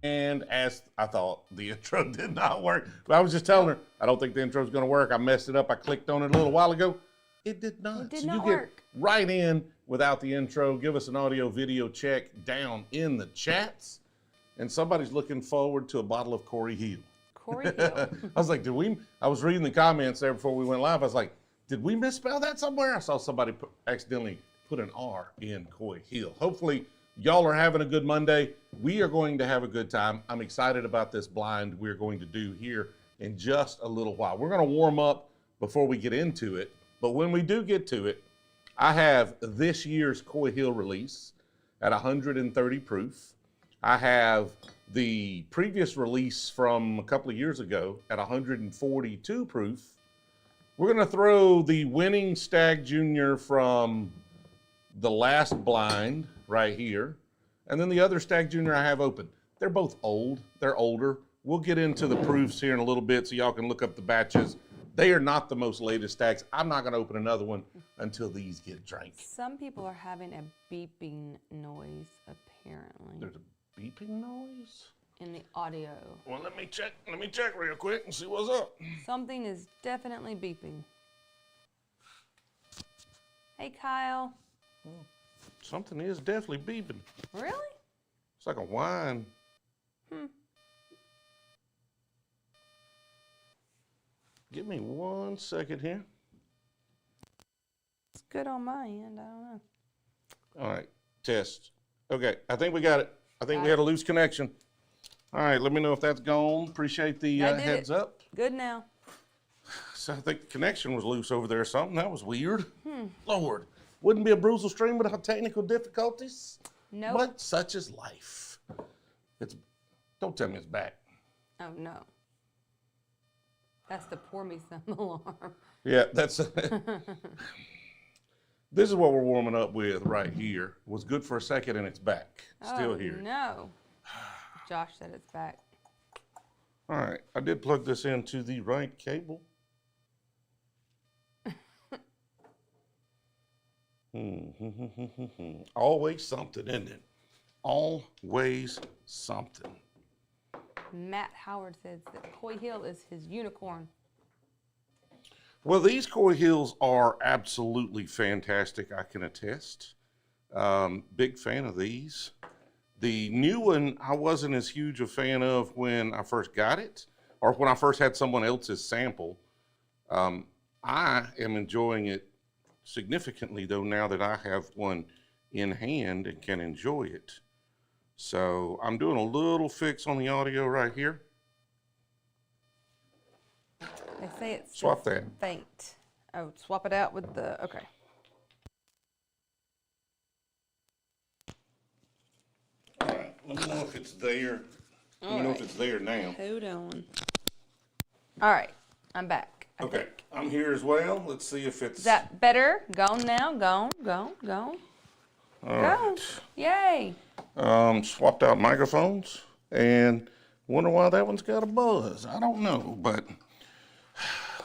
And as I thought, the intro did not work. But I was just telling her, I don't think the intro's gonna work. I messed it up. I clicked on it a little while ago. It did not. It did so not you work. Get right in without the intro. Give us an audio video check down in the chats. And somebody's looking forward to a bottle of Coy Hill. Coy Hill. I was like, I was reading the comments there before we went live. I was like, did we misspell that somewhere? I saw somebody accidentally put an R in Coy Hill. Hopefully, y'all are having a good Monday. We are going to have a good time. I'm excited about this blind we're going to do here in just a little while. We're going to warm up before we get into it. But when we do get to it, I have this year's Coy Hill release at 130 proof. I have the previous release from a couple of years ago at 142 proof. We're going to throw the winning Stagg Jr. from the last blind right here, and then the other Stagg Jr. I have open. They're both old. They're older. We'll get into the proofs here in a little bit so y'all can look up the batches. They are not the most latest stacks. I'm not going to open another one until these get drank. Some people are having a beeping noise, apparently. There's a beeping noise? In the audio. Well, let me check real quick and see what's up. Something is definitely beeping. Hey, Kyle. Something is definitely beeping. Really? It's like a whine. Give me 1 second here. It's good on my end. I don't know. All right, test. Okay, I think we got it. I think we had a loose connection. All right, let me know if that's gone. Appreciate the heads up. Good now. So I think the connection was loose over there or something. That was weird. Lord, wouldn't be a Brewzle stream without technical difficulties. Nope. But such is life. Don't tell me it's back. Oh, no. That's the pour me some alarm. Yeah, that's this is what we're warming up with right here. It was good for a second and it's back. Still here. No. Josh said it's back. All right, I did plug this into the right cable. Always something, isn't it? Always something. Matt Howard says that Coy Hill is his unicorn. Well, these Coy Hills are absolutely fantastic, I can attest. Big fan of these. The new one, I wasn't as huge a fan of when I first got it, or when I first had someone else's sample. I am enjoying it significantly, though, now that I have one in hand and can enjoy it. So I'm doing a little fix on the audio right here. They say it's Swap that. faint. Oh, swap it out with the, okay. All right, let me know if it's there. Let me know if it's there now. Hold on. All right, I'm back. I Okay, think. I'm here as well. Let's see if it's... Is that better? Gone now? Gone. All Go. right. Yay. Swapped out microphones and wonder why that one's got a buzz. I don't know, but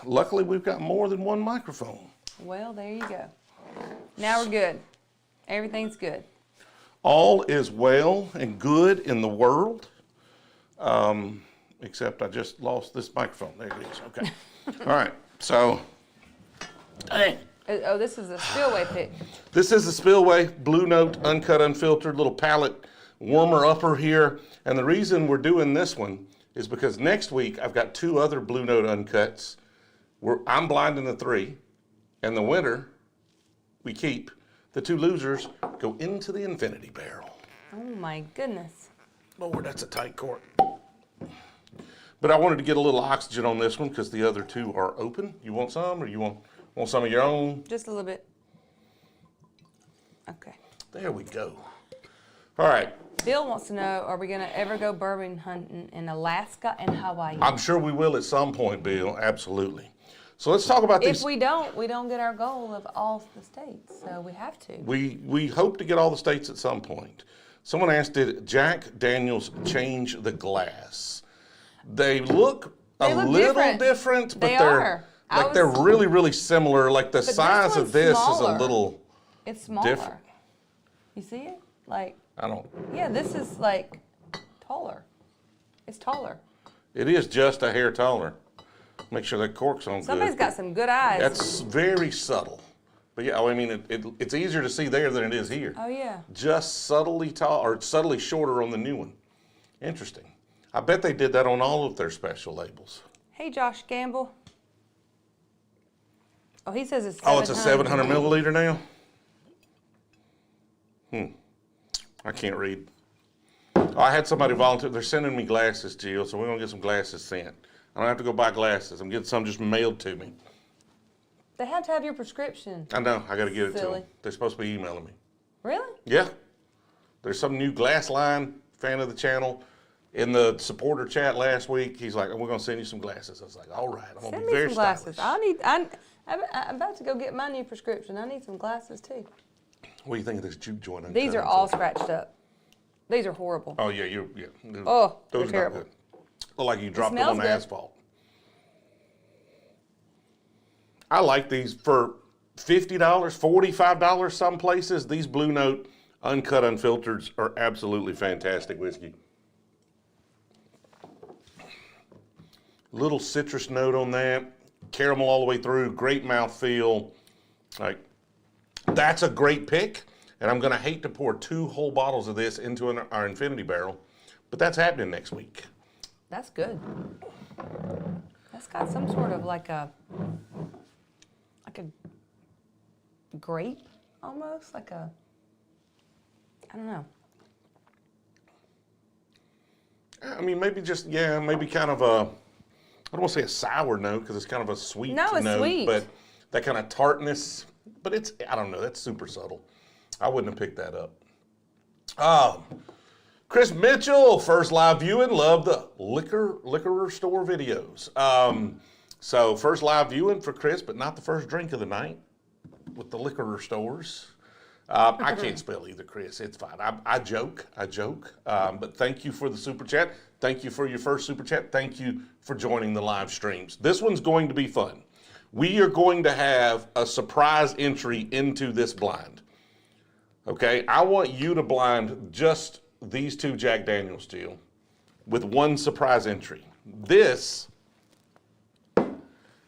luckily we've got more than one microphone. Well, there you go. Now we're good. Everything's good. All is well and good in the world, except I just lost this microphone. There it is. Okay. All right. So, dang. Oh, this is a Spillway pick. This is the Spillway Blue Note, uncut, unfiltered, little palate warmer upper here. And the reason we're doing this one is because next week I've got 2 other Blue Note uncuts. I'm blinding the 3, and the winner we keep. The 2 losers go into the infinity barrel. Oh my goodness. Lord, that's a tight cork. But I wanted to get a little oxygen on this one because the other 2 are open. You want some, or you want some of your own? Just a little bit. Okay. There we go. All right. Bill wants to know, are we going to ever go bourbon hunting in Alaska and Hawaii? I'm sure we will at some point, Bill. Absolutely. So let's talk about these. If we don't get our goal of all the states. So we have to. We hope to get all the states at some point. Someone asked, did Jack Daniels change the glass? They look a little different, but they're really, really similar. Like the size of this is a little It's smaller. different. You see it? Like, I don't. yeah, this is like taller. It's taller. It is just a hair taller. Make sure that cork's on Somebody's good. got some good eyes. That's very subtle. But yeah, I mean, it's easier to see there than it is here. Oh, yeah. Just subtly tall, or subtly shorter on the new one. Interesting. I bet they did that on all of their special labels. Hey, Josh Gamble. Oh, he says it's 700. Oh, it's a 700 milliliter now? I can't read. Oh, I had somebody volunteer. They're sending me glasses, Jill, so we're going to get some glasses sent. I don't have to go buy glasses. I'm getting some just mailed to me. They have to have your prescription. I know. I got to get it to Silly. them. They're supposed to be emailing me. Really? Yeah. There's some new glass line fan of the channel. In the supporter chat last week, he's like, we're going to send you some glasses. I was like, all right. I'm going to be very glasses. stylish. I'm about to go get my new prescription. I need some glasses, too. What do you think of this juke joint? These are all scratched up. These are horrible. Oh, yeah. Oh, those they're are not terrible. good. Look like you dropped them on the good. asphalt. I like these for $50, $45 some places. These Blue Note uncut unfiltered are absolutely fantastic whiskey. Little citrus note on that, caramel all the way through, great mouthfeel. Like, that's a great pick, and I'm gonna hate to pour 2 whole bottles of this into our infinity barrel, but that's happening next week. That's good. That's got some sort of like a grape almost, I don't know. I mean, maybe just, maybe kind of a, I don't want to say a sour note because it's kind of a sweet note, sweet. But that kind of tartness, but it's, I don't know, that's super subtle. I wouldn't have picked that up. Chris Mitchell, first live viewing, love the liquor store videos. So first live viewing for Chris, but not the first drink of the night with the liquor stores. I can't spell either, Chris. It's fine. I joke. But thank you for the super chat. Thank you for your first super chat. Thank you for joining the live streams. This one's going to be fun. We are going to have a surprise entry into this blind. Okay? I want you to blind just these 2 Jack Daniels, Jill, with one surprise entry. This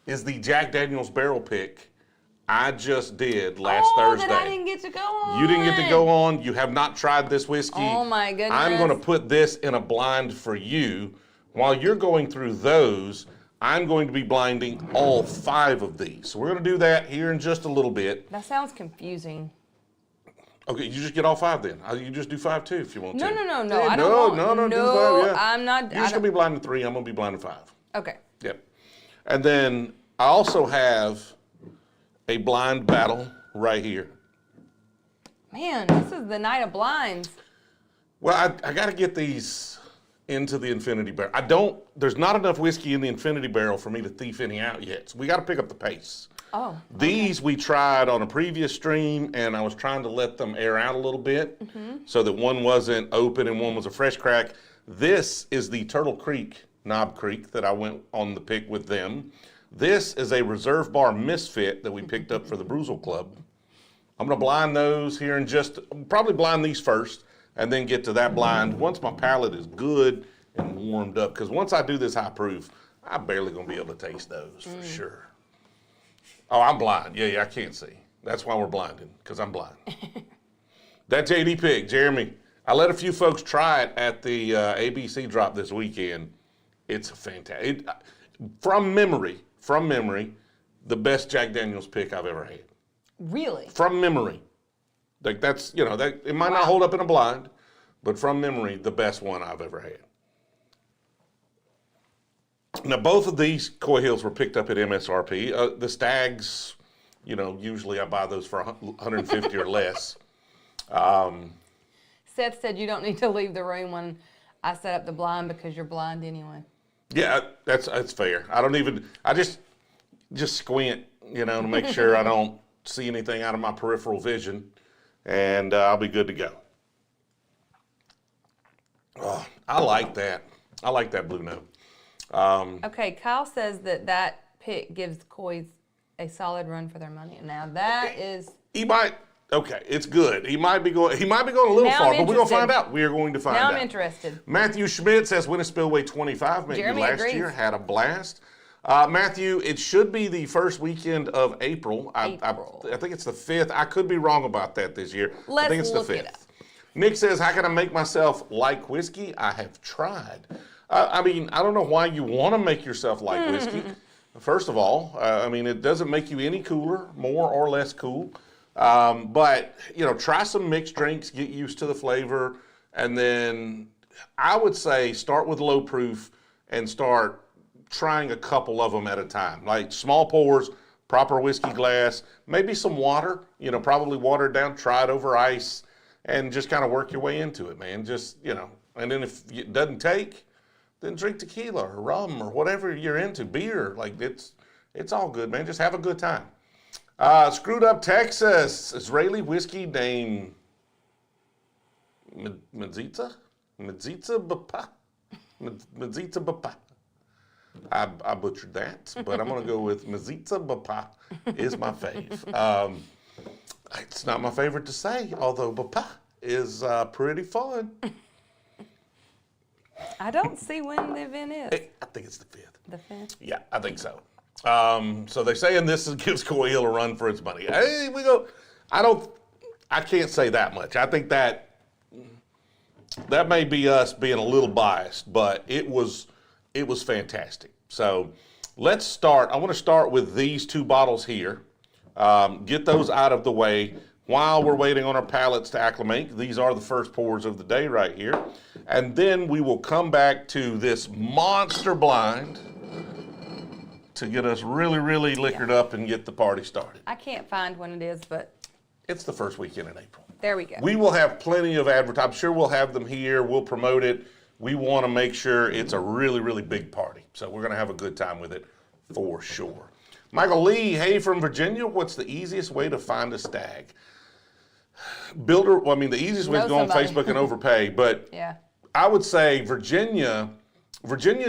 is the Jack Daniels barrel pick I just did last Thursday. That I didn't get to go on. You didn't get to go on. You have not tried this whiskey. Oh my goodness. I'm going to put this in a blind for you. While you're going through those, I'm going to be blinding all 5 of these. So we're going to do that here in just a little bit. That sounds confusing. Okay, you just get all 5 then. You just do 5 too if you want to. No. Yeah, I don't want. do 5. Yeah. I'm not. You're just going to be blinding 3. I'm going to be blinding 5. Okay. Yep. And then I also have a blind battle right here. Man, this is the night of blinds. Well, I got to get these into the infinity barrel. There's not enough whiskey in the infinity barrel for me to thief any out yet. So we got to pick up the pace. Oh. These we tried on a previous stream, and I was trying to let them air out a little bit so that one wasn't open and one was a fresh crack. This is the Turtle Creek, Knob Creek, that I went on the pick with them. This is a Reserve Bar Misfit that we picked up for the Brewzle Club. I'm going to blind those here in probably blind these first and then get to that blind once my palate is good and warmed up. Because once I do this high proof, I'm barely going to be able to taste those for sure. Oh, I'm blind. Yeah, I can't see. That's why we're blinding, because I'm blind. That's JD Pig, Jeremy. I let a few folks try it at the ABC drop this weekend. It's fantastic. From memory, the best Jack Daniels pick I've ever had. Really? From memory. Like that's, that it might not hold up in a blind, but from memory, the best one I've ever had. Now, both of these Coy Hills were picked up at MSRP. The Staggs, usually I buy those for $150 or less. Seth said you don't need to leave the room when I set up the blind because you're blind anyway. Yeah, that's fair. I just squint, to make sure I don't see anything out of my peripheral vision, and I'll be good to go. Oh, I like that. I like that Blue Note. Okay, Kyle says that pick gives Coys a solid run for their money. Now that is... He might, Okay, it's good. He might be going a little Now far, I'm but we're going to interested. find out. We are going to find Now out. I'm interested. Matthew Schmidt says, when is Spillway 25? Met Jeremy you last agrees. year, had a blast. Matthew, it should be the first weekend of April. I think it's the 5th. I could be wrong about that this year. I think it's the 5th. It up. Nick says, how can I make myself like whiskey? I have tried. I mean, I don't know why you want to make yourself like whiskey. First of all, I mean, it doesn't make you any cooler, more or less cool. But, you know, try some mixed drinks, get used to the flavor, and then I would say start with low proof and start trying a couple of them at a time. Like small pours, proper whiskey glass, maybe some water, you know, probably watered down, try it over ice, and just kind of work your way into it, man. Just, you know, and then if it doesn't take, then drink tequila or rum or whatever you're into, beer. Like it's all good, man. Just have a good time. Screwed Up Texas, Israeli whiskey named Medzitza Bapa. I butchered that, but I'm going to go with Medzitza Bapa is my fave. It's not my favorite to say, although Bapa is pretty fun. I don't see when the event is. I think it's the 5th. The 5th? Yeah, I think so. So they're saying this gives Coy Hill a run for its money. Hey, we go. I can't say that much. I think that may be us being a little biased, but it was fantastic. So let's start. I want to start with these 2 bottles here. Get those out of the way while we're waiting on our palates to acclimate. These are the first pours of the day right here. And then we will come back to this monster blind to get us really, really liquored up and get the party started. I can't find when it is, but It's the first weekend in April. there we go. We will have plenty of advertising. I'm sure we'll have them here. We'll promote it. We want to make sure it's a really, really big party. So we're going to have a good time with it for sure. Michael Lee, hey from Virginia, what's the easiest way to find a stag? The easiest way is to go on Facebook and overpay, but Yeah. I would say Virginia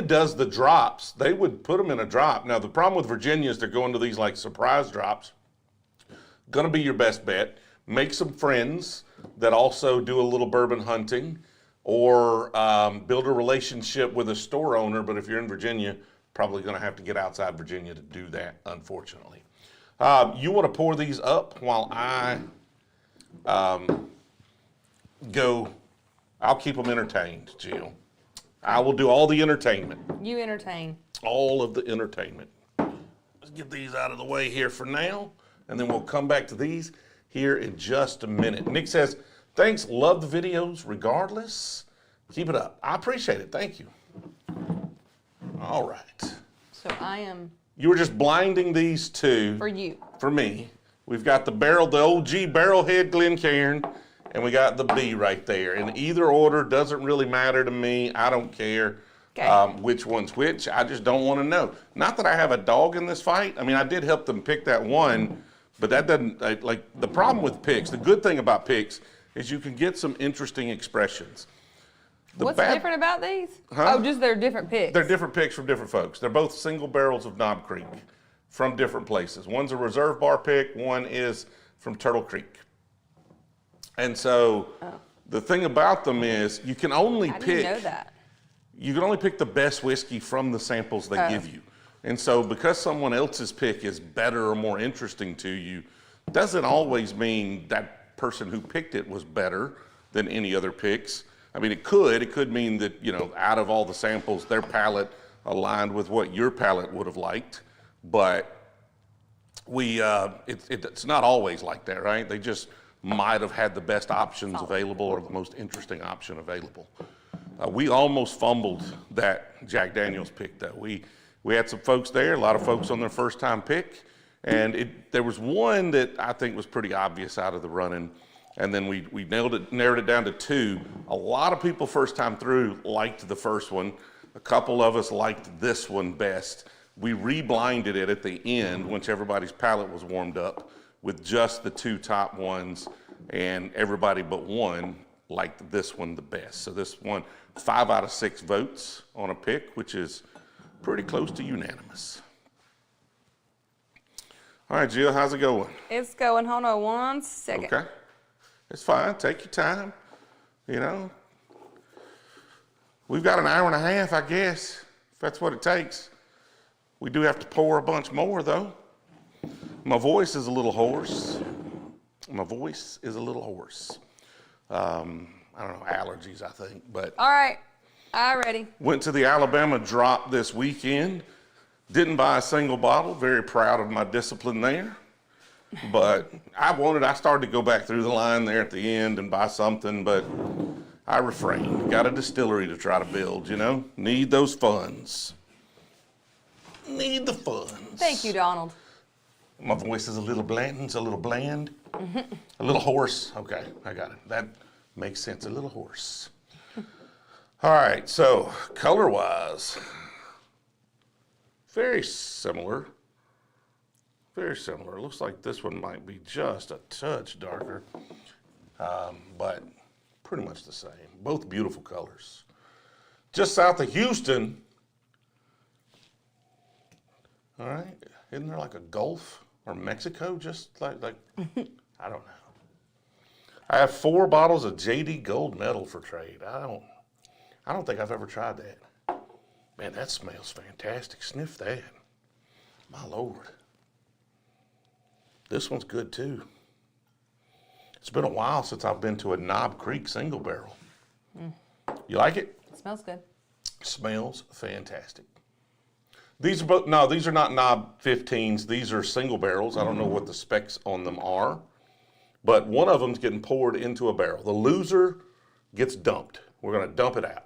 does the drops. They would put them in a drop. Now, the problem with Virginia is they're going to these like surprise drops. Gonna be your best bet. Make some friends that also do a little bourbon hunting, or build a relationship with a store owner. But if you're in Virginia, probably gonna have to get outside Virginia to do that, unfortunately. You wanna pour these up while I go. I'll keep them entertained, Jill. I will do all the entertainment. You entertain. All of the entertainment. Let's get these out of the way here for now, and then we'll come back to these here in just a minute. Nick says, thanks, love the videos regardless. Keep it up. I appreciate it, thank you. All right. So I am You were just blinding these 2. for you. For me. We've got the OG Barrelhead Glencairn, and we got the B right there. In either order, doesn't really matter to me. I don't care which one's which. I just don't want to know. Not that I have a dog in this fight. I mean, I did help them pick that one, but that doesn't, like, the problem with picks, the good thing about picks is you can get some interesting expressions. What's different about these? Huh? Oh, just they're different picks. They're different picks from different folks. They're both single barrels of Knob Creek from different places. One's a reserve bar pick, one is from Turtle Creek. And so the thing about them is you can only I didn't know that. You can only pick the best whiskey from the samples they give you. And so because someone else's pick is better or more interesting to you, doesn't always mean that person who picked it was better than any other picks. I mean, it could mean that, you know, out of all the samples, their palate aligned with what your palate would have liked. But it's not always like that, right? They just might have had the best options available or the most interesting option available. We almost fumbled that Jack Daniels pick, though. We had some folks there, a lot of folks on their first time pick, and there was one that I think was pretty obvious out of the running, and then we narrowed it down to 2. A lot of people first time through liked the first one. A couple of us liked this one best. We re-blinded it at the end once everybody's palate was warmed up with just the 2 top ones, and everybody but one liked this one the best. So this one, 5 out of 6 votes on a pick, which is pretty close to unanimous. All right, Jill, how's it going? It's going. Hold on 1 second. Okay. It's fine. Take your time. You know, we've got an hour and a half, I guess, if that's what it takes. We do have to pour a bunch more, though. My voice is a little hoarse. I don't know, allergies, I think. But All right. I'm ready. went to the Alabama drop this weekend. Didn't buy a single bottle. Very proud of my discipline there. But I started to go back through the line there at the end and buy something, but I refrained. Got a distillery to try to build, you know? Need those funds. Need the funds. Thank you, Donald. My voice is a little bland, a little hoarse. Okay, I got it. That makes sense, a little hoarse. All right, so color-wise, very similar. Very similar. It looks like this one might be just a touch darker, but pretty much the same. Both beautiful colors. Just south of Houston, all right, isn't there like a Gulf or Mexico? Just like I don't know. I have 4 bottles of JD Gold Medal for trade. I don't think I've ever tried that. Man, that smells fantastic. Sniff that. My Lord. This one's good too. It's been a while since I've been to a Knob Creek single barrel. You like it? It smells good. Smells fantastic. These are not Knob 15s. These are single barrels. I don't know what the specs on them are, but one of them's getting poured into a barrel. The loser gets dumped. We're gonna dump it out.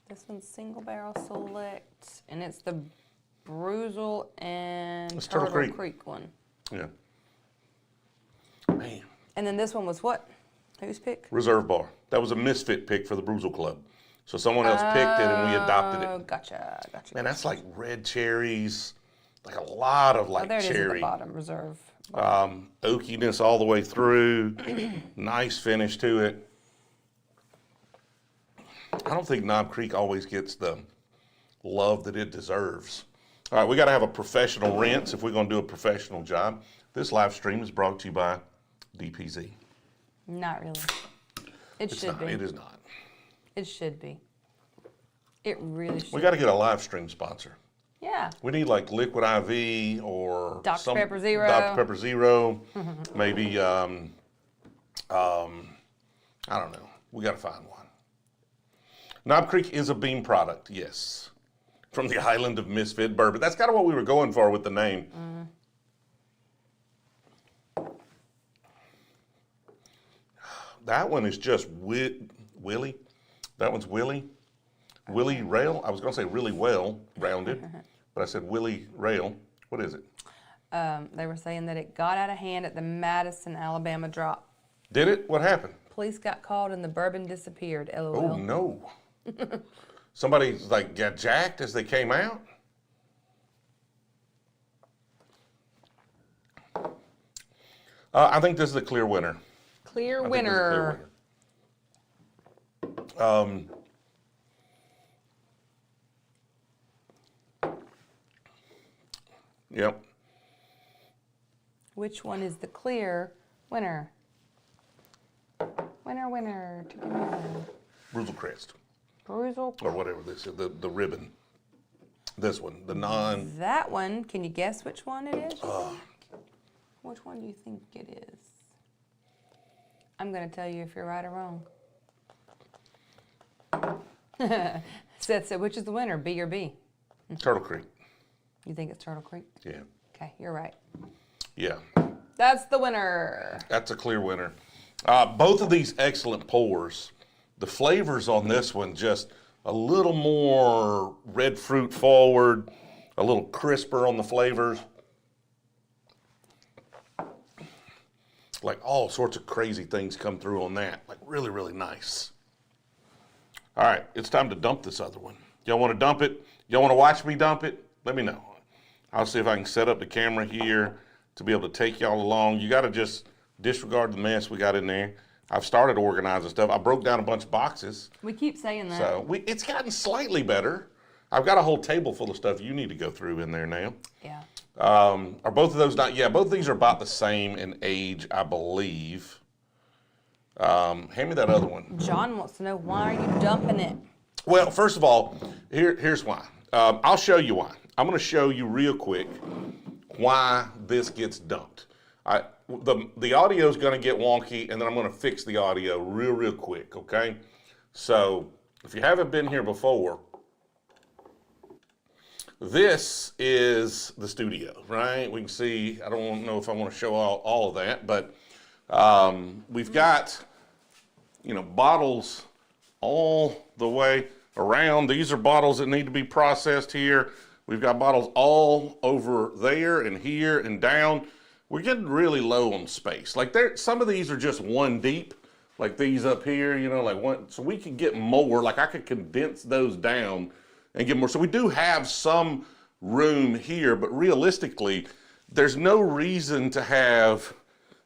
This one's single barrel select, and it's the Brewzle and It's Turtle Turtle Creek one. Yeah. Man. And then this one was what? Whose pick? Reserve bar. That was a misfit pick for the Brewzle Club. So someone else picked it and we adopted Oh, it. gotcha. Man, that's like red cherries, like a lot of like There it is at the cherry. bottom, reserve. Oakiness all the way through. Nice finish to it. I don't think Knob Creek always gets the love that it deserves. All right, we got to have a professional rinse if we're going to do a professional job. This live stream is brought to you by DPZ. Not really. It should be. It is not. It should be. It really should. We got to get a live stream sponsor. Yeah. We need like Liquid IV or Dr. Pepper Zero. Dr. Pepper Zero. Maybe, I don't know. We got to find one. Knob Creek is a bean product, yes. From the island of misfit bourbon. That's kind of what we were going for with the name. That one is just Willie. That one's Willie. Willie Rail. I was going to say really well rounded, but I said Willie Rail. What is it? They were saying that it got out of hand at the Madison, Alabama drop. Did it? What happened? Police got called and the bourbon disappeared. LOL. Oh, no. Somebody like got jacked as they came out? I think this is a clear winner. Clear I think this is a winner. clear winner. Yep. Which one is the clear winner? Winner, winner, chicken winner. Brewzle Crest, Brewzle. or whatever this is, the ribbon. This one, the non. That one, can you guess which one it is? Which one do you think it is? I'm going to tell you if you're right or wrong. Seth said, which is the winner, B or B? Turtle Creek. You think it's Turtle Creek? Yeah. Okay, you're right. Yeah. That's the winner. That's a clear winner. Both of these excellent pours. The flavors on this one just a little more red fruit forward, a little crisper on the flavors. Like all sorts of crazy things come through on that. Like really, really nice. All right, it's time to dump this other one. Y'all want to dump it? Y'all want to watch me dump it? Let me know. I'll see if I can set up the camera here to be able to take y'all along. You got to just disregard the mess we got in there. I've started organizing stuff. I broke down a bunch of boxes. We keep saying that. So it's gotten slightly better. I've got a whole table full of stuff you need to go through in there now. Yeah. Are both of those not? Yeah, both of these are about the same in age, I believe. Hand me that other one. John wants to know, why are you dumping it? Well, first of all, here's why. I'll show you why. I'm going to show you real quick why this gets dumped. The audio is going to get wonky, and then I'm going to fix the audio real quick, okay? So if you haven't been here before, this is the studio, right? We can see, I don't know if I want to show all of that, but we've got, bottles all the way around. These are bottles that need to be processed here. We've got bottles all over there and here and down. We're getting really low on space. Like some of these are just one deep, like these up here, like one. So we could get more, like I could condense those down and get more. So we do have some room here, but realistically, there's no reason to have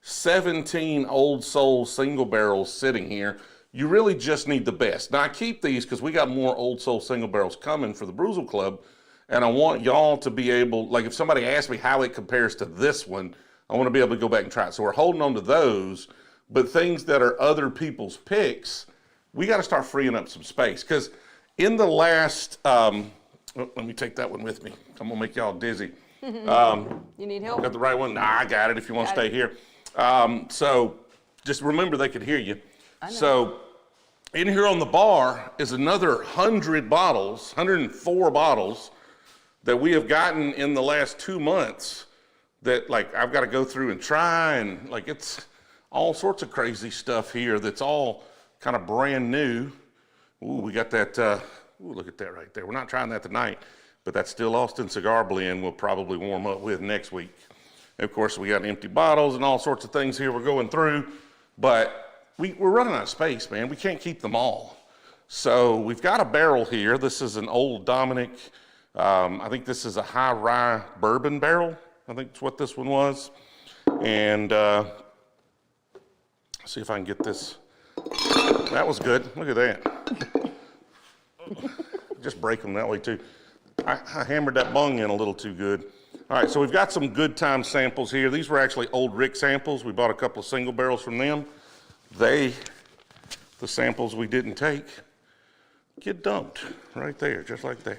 17 Old Soul single barrels sitting here. You really just need the best. Now I keep these because we got more Old Soul single barrels coming for the Brewzle Club, and I want y'all to be able, like if somebody asks me how it compares to this one, I want to be able to go back and try it. So we're holding on to those, but things that are other people's picks, we got to start freeing up some space. Because in the last, let me take that one with me. I'm going to make y'all dizzy. You need help? Got the right one? Nah, I got it if you want to stay here. So just remember they could hear you. So in here on the bar is another 100 bottles, 104 bottles that we have gotten in the last 2 months that like I've got to go through and try, and like it's all sorts of crazy stuff here that's all kind of brand new. Ooh, we got that, ooh, look at that right there. We're not trying that tonight, but that's still Austin Cigar Blend we'll probably warm up with next week. And of course, we got empty bottles and all sorts of things here we're going through, but we're running out of space, man. We can't keep them all. So we've got a barrel here. This is an old Dominic, I think this is a high rye bourbon barrel. I think that's what this one was. And see if I can get this. That was good. Look at that. Just break them that way too. I hammered that bung in a little too good. All right, so we've got some good time samples here. These were actually old Rick samples. We bought a couple of single barrels from them. The samples we didn't take, get dumped right there, just like that.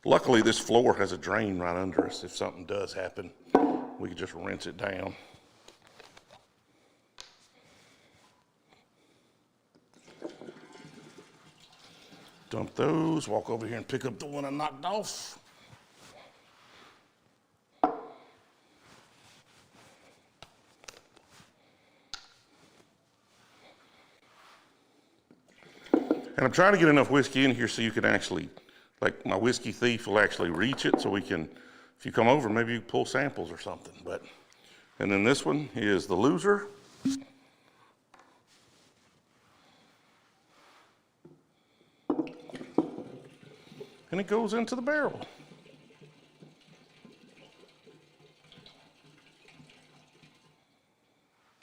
Luckily, this floor has a drain right under us. If something does happen, we can just rinse it down. Dump those, walk over here and pick up the one I knocked off. And I'm trying to get enough whiskey in here so you can actually, like my whiskey thief will actually reach it so we can, if you come over, maybe you pull samples or something. But, and then this one is the loser. And it goes into the barrel.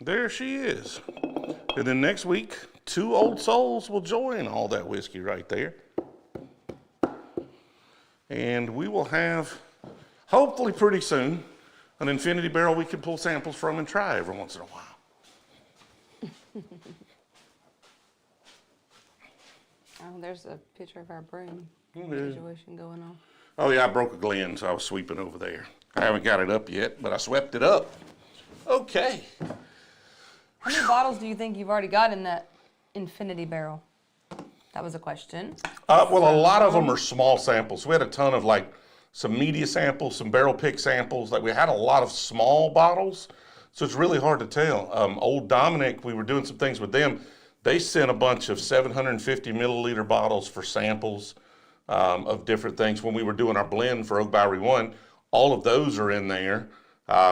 There she is. And then next week, 2 Old Souls will join all that whiskey right there. And we will have, hopefully pretty soon, an infinity barrel we can pull samples from and try every once in a while. Oh, there's a picture of our broom situation going on. Oh yeah, I broke a Glen, so I was sweeping over there. I haven't got it up yet, but I swept it up. Okay. How many bottles do you think you've already got in that infinity barrel? That was a question. Well, a lot of them are small samples. We had a ton of like some media samples, some barrel pick samples. Like we had a lot of small bottles, so it's really hard to tell. Old Dominic, we were doing some things with them. They sent a bunch of 750 milliliter bottles for samples of different things when we were doing our blend for Oak Bowery 1. All of those are in there.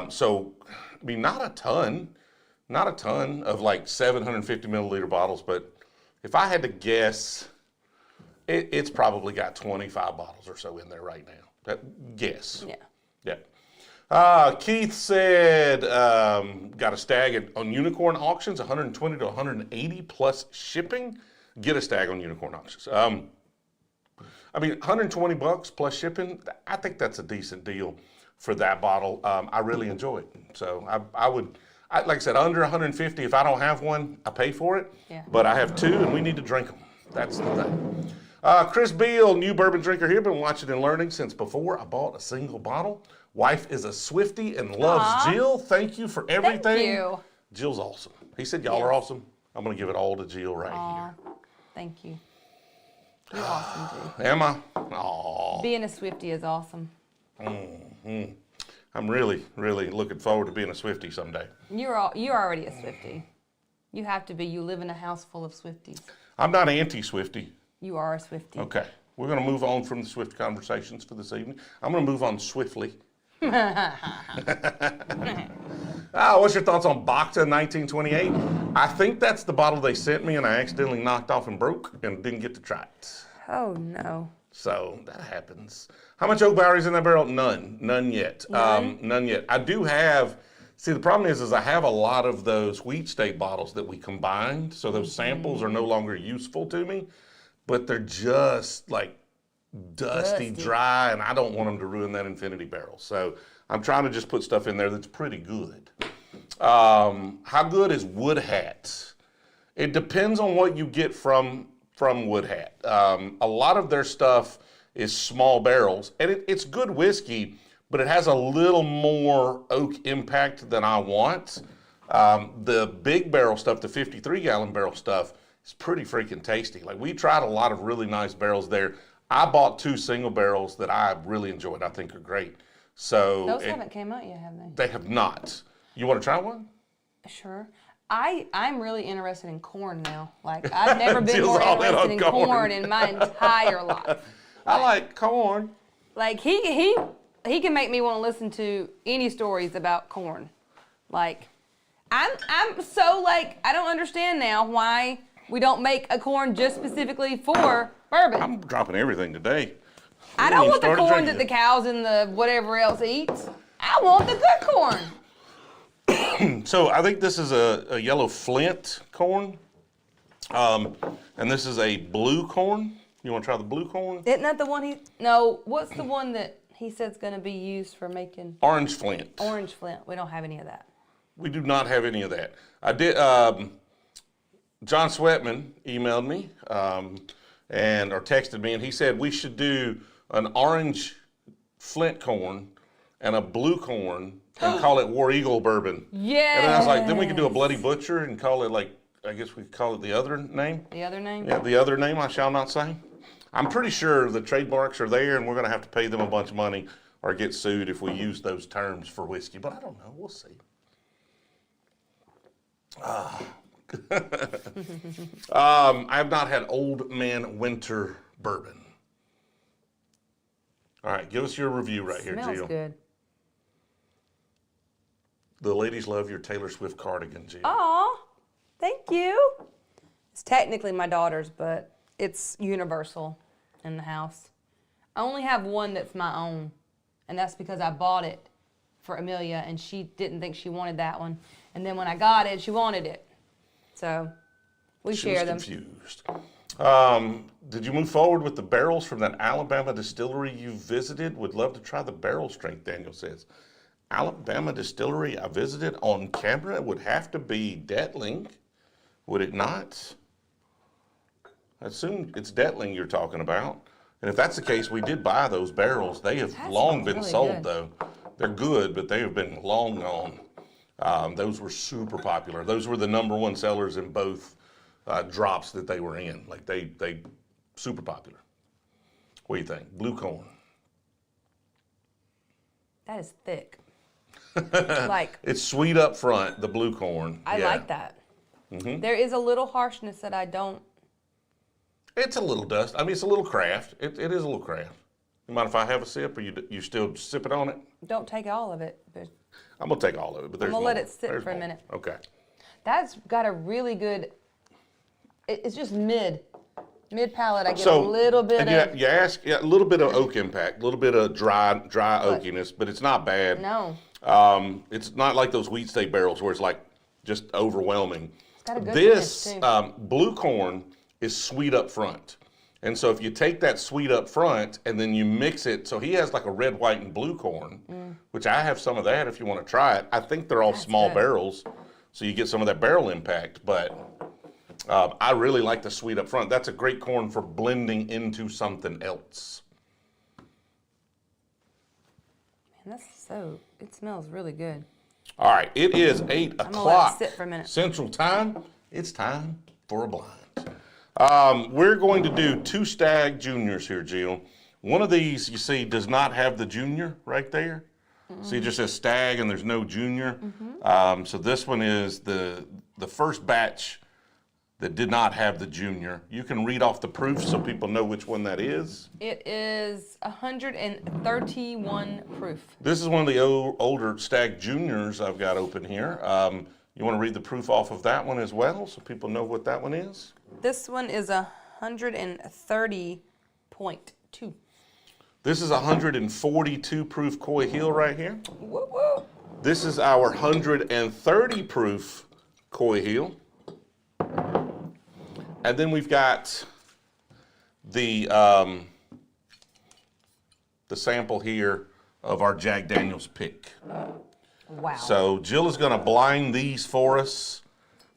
So, I mean, not a ton of like 750 milliliter bottles, but if I had to guess, it's probably got 25 bottles or so in there right now. Guess. Yeah. Yeah. Keith said, got a Stagg on Unicorn Auctions, 120 to 180 plus shipping. Get a Stagg on Unicorn Auctions. I mean, $120 plus shipping, I think that's a decent deal for that bottle. I really enjoy it. So I would, like I said, under 150, if I don't have one, I pay for it. Yeah. But I have two, and we need to drink them. That's the thing. Chris Beal, new bourbon drinker here, been watching and learning since before I bought a single bottle. Wife is a Swiftie and loves Jill. Thank you for everything. Thank you. Jill's awesome. He said y'all are awesome. I'm going to give it all to Jill right here. Thank you. You're awesome, too. Am I? Aw. Being a Swiftie is awesome. I'm really, really looking forward to being a Swiftie someday. You're already a Swiftie. You have to be. You live in a house full of Swifties. I'm not anti-Swiftie. You are a Swiftie. Okay. We're going to move on from the Swift conversations for this evening. I'm going to move on swiftly. What's your thoughts on Bacta 1928? I think that's the bottle they sent me and I accidentally knocked off and broke and didn't get to try it. Oh, no. So that happens. How much oak barrel is in that barrel? None. None yet. None yet. I do have, see, the problem is I have a lot of those wheat steak bottles that we combined, so those samples are no longer useful to me, but they're just like dusty, dry, and I don't want them to ruin that infinity barrel. So I'm trying to just put stuff in there that's pretty good. How good is Woodhat? It depends on what you get from Woodhat. A lot of their stuff is small barrels, and it's good whiskey, but it has a little more oak impact than I want. The big barrel stuff, the 53-gallon barrel stuff, is pretty freaking tasty. Like, we tried a lot of really nice barrels there. I bought 2 single barrels that I really enjoyed. I think are great. So those haven't came out yet, have they? They have not. You want to try one? Sure. I'm really interested in corn now. Like, I've never been more interested in corn in my entire life. I like corn. Like, he can make me want to listen to any stories about corn. Like, I'm so, like, I don't understand now why we don't make a corn just specifically for bourbon. I'm dropping everything today. I don't want the corn that the cows and the whatever else eats. I want the good corn. So I think this is a yellow flint corn, and this is a blue corn. You want to try the blue corn? Isn't that the one no, what's the one that he said's going to be used for making? Orange flint. Orange flint. We don't have any of that. We do not have any of that. I did, John Sweatman emailed me, or texted me, and he said we should do an orange flint corn and a blue corn and call it War Eagle bourbon. Yeah. And then I was like, then we could do a Bloody Butcher and call it, like, I guess we could call it the other name. The other name? Yeah, the other name I shall not say. I'm pretty sure the trademarks are there and we're going to have to pay them a bunch of money or get sued if we use those terms for whiskey. But I don't know. We'll see. I have not had Old Man Winter bourbon. All right, give us your review right here, Jill. Smells good. The ladies love your Taylor Swift cardigan, Jill. Aw, thank you. It's technically my daughter's, but it's universal in the house. I only have one that's my own, and that's because I bought it for Amelia, and she didn't think she wanted that one. And then when I got it, she wanted it. So we share them. She was confused. Did you move forward with the barrels from that Alabama distillery you visited? Would love to try the barrel strength, Daniel says. Alabama distillery I visited on camera would have to be Detling, would it not? I assume it's Detling you're talking about. And if that's the case, we did buy those barrels. They have long been sold, though. They're good, but they have been long gone. Those were super popular. Those were the #1 sellers in both drops that they were in. Like, they super popular. What do you think? Blue corn. That is thick. Like, it's sweet up front, the blue corn. I like that. Mm-hmm. There is a little harshness that I don't. It's a little dust. I mean, it's a little craft. It is a little craft. You mind if I have a sip, or you still sipping on it? Don't take all of it. I'm gonna take all of it, but there's I'm gonna more. let it sit for a minute. Okay. That's got a really good. It's just mid palate. I get a little bit of. You ask a little bit of oak impact, a little bit of dry oakiness, but it's not bad. No. It's not like those wheat steak barrels where it's like just overwhelming. It's got a good this finish too. Blue corn is sweet up front, And so if you take that sweet up front and then you mix it, so he has like a red, white, and blue corn, which I have some of that if you want to try it. I think they're all small barrels, so you get some of that barrel impact, but I really like the sweet up front. That's a great corn for blending into something else. Man, it smells really good. All right, it is 8 I'm gonna let it o'clock sit for a minute. Central Time. It's time for a blind. We're going to do 2 Stagg Juniors here, Jill. One of these, you see, does not have the junior right there. See, it just says Stagg and there's no junior. So this one is the first batch that did not have the junior. You can read off the proof so people know which one that is. It is 131 proof. This is one of the older Stagg Juniors I've got open here. You want to read the proof off of that one as well so people know what that one is? This one is 130.2. This is 142 proof Coy Hill right here. Woo woo. This is our 130 proof Coy Hill. And then we've got the sample here of our Jack Daniel's pick. Wow. So Jill is gonna blind these for us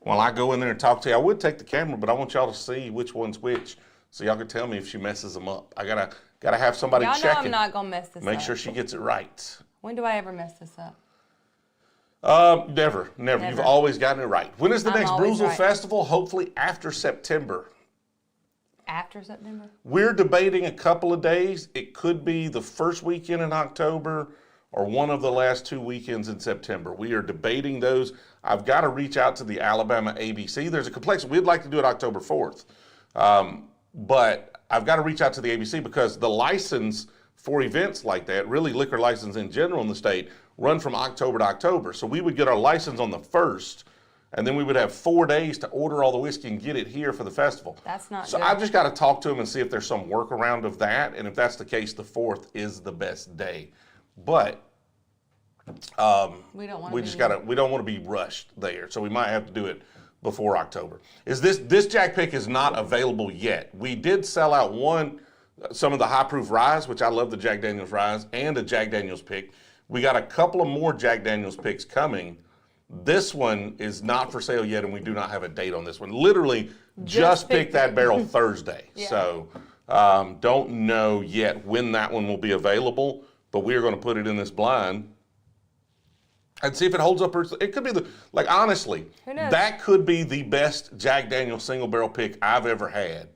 while I go in there and talk to you. I would take the camera, but I want y'all to see which one's which, so y'all can tell me if she messes them up. I gotta have somebody Y'all check know it. I'm not gonna mess this up. Make sure she gets it right. When do I ever mess this up? Never. You've always gotten it right. When is the next always Brewzle right. Festival? Hopefully after September. After September? We're debating a couple of days. It could be the first weekend in October or one of the last 2 weekends in September. We are debating those. I've got to reach out to the Alabama ABC. There's a complexity. We'd like to do it October 4th. But I've got to reach out to the ABC because the license for events like that, really liquor license in general in the state, run from October to October. So we would get our license on the 1st, and then we would have 4 days to order all the whiskey and get it here for the festival. That's not So good. I've just got to talk to them and see if there's some workaround of that, and if that's the case, the 4th is the best day. But we don't want we don't want to be rushed there, so we might have to do it before October. This Jack pick is not available yet. We did sell out some of the high proof rye, which I love the Jack Daniel's rye, and a Jack Daniel's pick. We got a couple of more Jack Daniel's picks coming. This one is not for sale yet, and we do not have a date on this one. Literally just picked that barrel Thursday. Yeah. So don't know yet when that one will be available, but we are going to put it in this blind and see if it holds up. It could be honestly, that could be the best Jack Daniel's single barrel pick I've ever had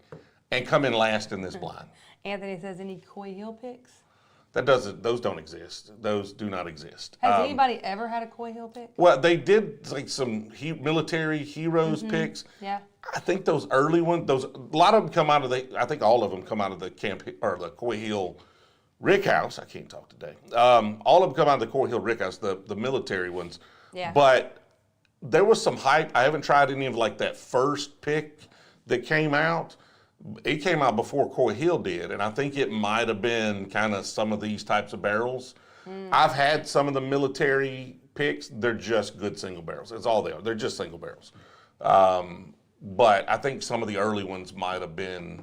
and come in last in this blind. Anthony says, any Coy Hill picks? Those don't exist. Those do not exist. Has anybody ever had a Coy Hill pick? Well, they did some military heroes picks. Yeah. I think those early ones, a lot of them come out of I think all of them come out of the the Coy Hill Rick House. I can't talk today. All of them come out of the Coy Hill Rick House, the military ones. Yeah. But there was some hype. I haven't tried any of that first pick that came out. It came out before Coy Hill did, and I think it might have been kind of some of these types of barrels. I've had some of the military picks. They're just good single barrels. That's all they are. They're just single barrels. But I think some of the early ones might have been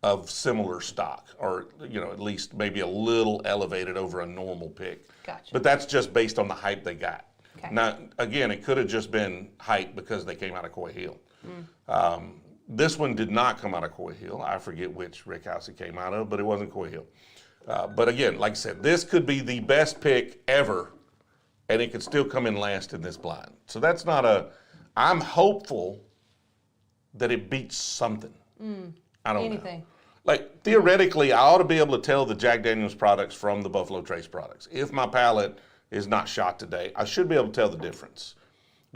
of similar stock, or at least maybe a little elevated over a normal pick. Gotcha. But that's just based on the hype they got. Okay. Now, again, it could have just been hype because they came out of Coy Hill. This one did not come out of Coy Hill. I forget which Rick House it came out of, but it wasn't Coy Hill. But again, like I said, this could be the best pick ever, and it could still come in last in this blind. So that's not I'm hopeful that it beats something. I don't Anything. know. Theoretically, I ought to be able to tell the Jack Daniel's products from the Buffalo Trace products. If my palate is not shot today, I should be able to tell the difference.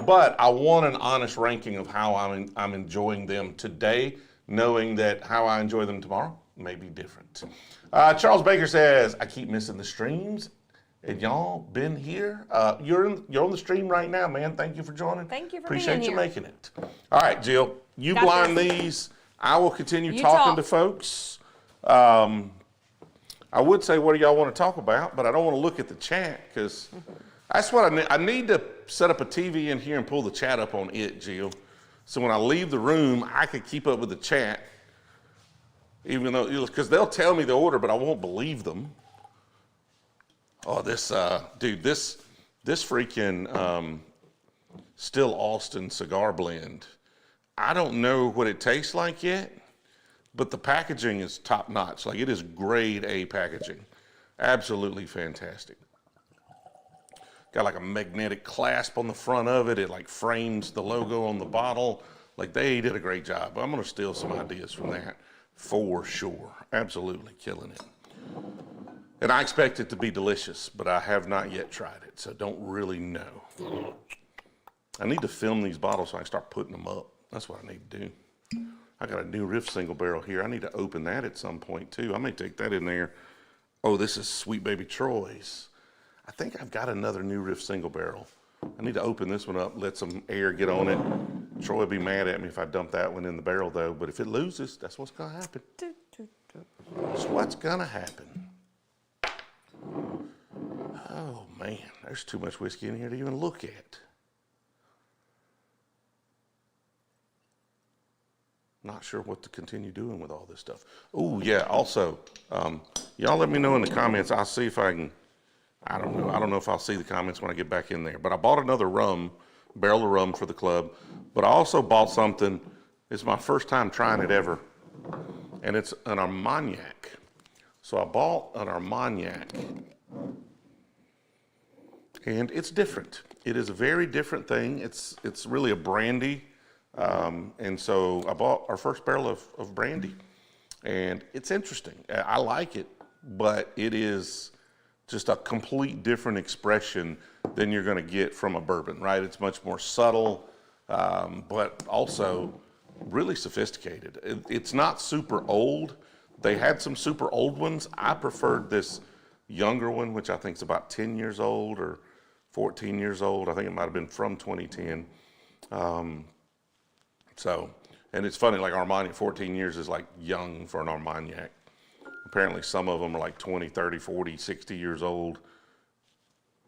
But I want an honest ranking of how I'm enjoying them today, knowing that how I enjoy them tomorrow may be different. Charles Baker says, I keep missing the streams. And y'all been here? You're on the stream right now, man. Thank you for joining. Thank you for Appreciate being you here. making it. All right, Jill, you Got blind this. these. I will continue You talking talk. to folks. I would say, what do y'all want to talk about? But I don't want to look at the chat because that's what I need to set up a TV in here and pull the chat up on it, Jill. So when I leave the room, I can keep up with the chat. Even though, because they'll tell me the order, but I won't believe them. Oh, this, dude, this freaking Still Austin cigar blend. I don't know what it tastes like yet, but the packaging is top notch. Like, it is grade A packaging. Absolutely fantastic. Got like a magnetic clasp on the front of it. It like frames the logo on the bottle. Like, they did a great job. I'm gonna steal some ideas from that for sure. Absolutely killing it. And I expect it to be delicious, but I have not yet tried it, so don't really know. I need to film these bottles so I can start putting them up. That's what I need to do. I got a new Riff single barrel here. I need to open that at some point too. I may take that in there. Oh, this is Sweet Baby Troy's. I think I've got another new Riff single barrel. I need to open this one up, let some air get on it. Troy would be mad at me if I dump that one in the barrel though, but if it loses, that's what's gonna happen. That's what's gonna happen. Oh man, there's too much whiskey in here to even look at. Not sure what to continue doing with all this stuff. Oh yeah, also, y'all let me know in the comments. I'll see if I can, I don't know if I'll see the comments when I get back in there. But I bought another barrel of rum for the club. But I also bought something, it's my first time trying it ever. And it's an Armagnac. So I bought an Armagnac. And it's different. It is a very different thing. It's really a brandy. And so I bought our first barrel of brandy. And it's interesting. I like it, but it is just a complete different expression than you're going to get from a bourbon, right? It's much more subtle, but also really sophisticated. It's not super old. They had some super old ones. I preferred this younger one, which I think is about 10 years old or 14 years old. I think it might have been from 2010. And it's funny, like Armagnac, 14 years is like young for an Armagnac. Apparently some of them are like 20, 30, 40, 60 years old.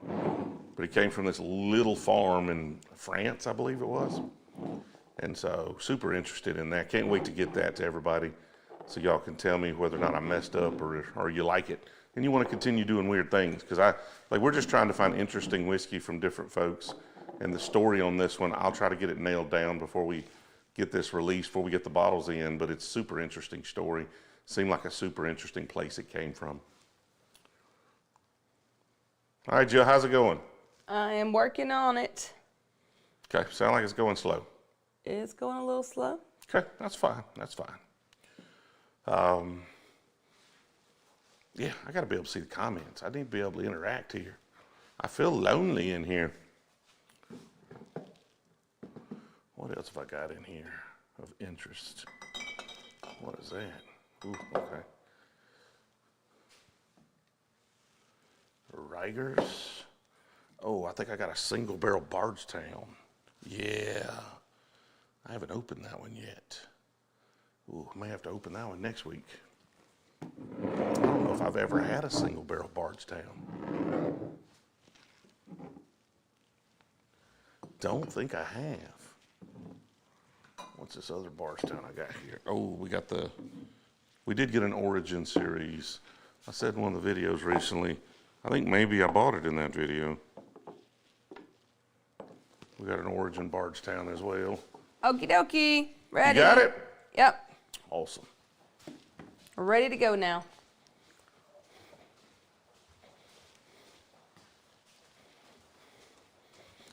But he came from this little farm in France, I believe it was. And so super interested in that. Can't wait to get that to everybody so y'all can tell me whether or not I messed up or you like it. And you want to continue doing weird things because we're just trying to find interesting whiskey from different folks. And the story on this one, I'll try to get it nailed down before we get this released, before we get the bottles in, but it's a super interesting story. Seemed like a super interesting place it came from. All right, Jill, how's it going? I am working on it. Okay, sound like it's going slow. It's going a little slow. Okay, that's fine, that's fine. Yeah, I gotta be able to see the comments. I need to be able to interact here. I feel lonely in here. What else have I got in here of interest? What is that? Ooh, okay. Rigers. Oh, I think I got a single barrel Bardstown. Yeah. I haven't opened that one yet. Ooh, I may have to open that one next week. I don't know if I've ever had a single barrel Bardstown. Don't think I have. What's this other Bardstown I got here? Oh, we did get an Origin series. I said in one of the videos recently, I think maybe I bought it in that video. We got an Origin Bardstown as well. Okie dokie. Ready. You got it? Yep. Awesome. We're ready to go now.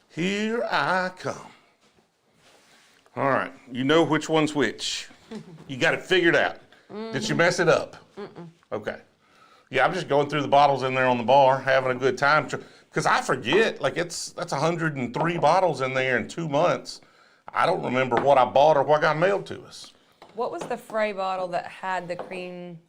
Here I come. All right, you know which one's which. You got it figured out. Did you mess it up? Okay. Yeah, I'm just going through the bottles in there on the bar, having a good time. Because I forget, like that's 103 bottles in there in 2 months. I don't remember what I bought or what got mailed to us. What was the Frey bottle that had the cream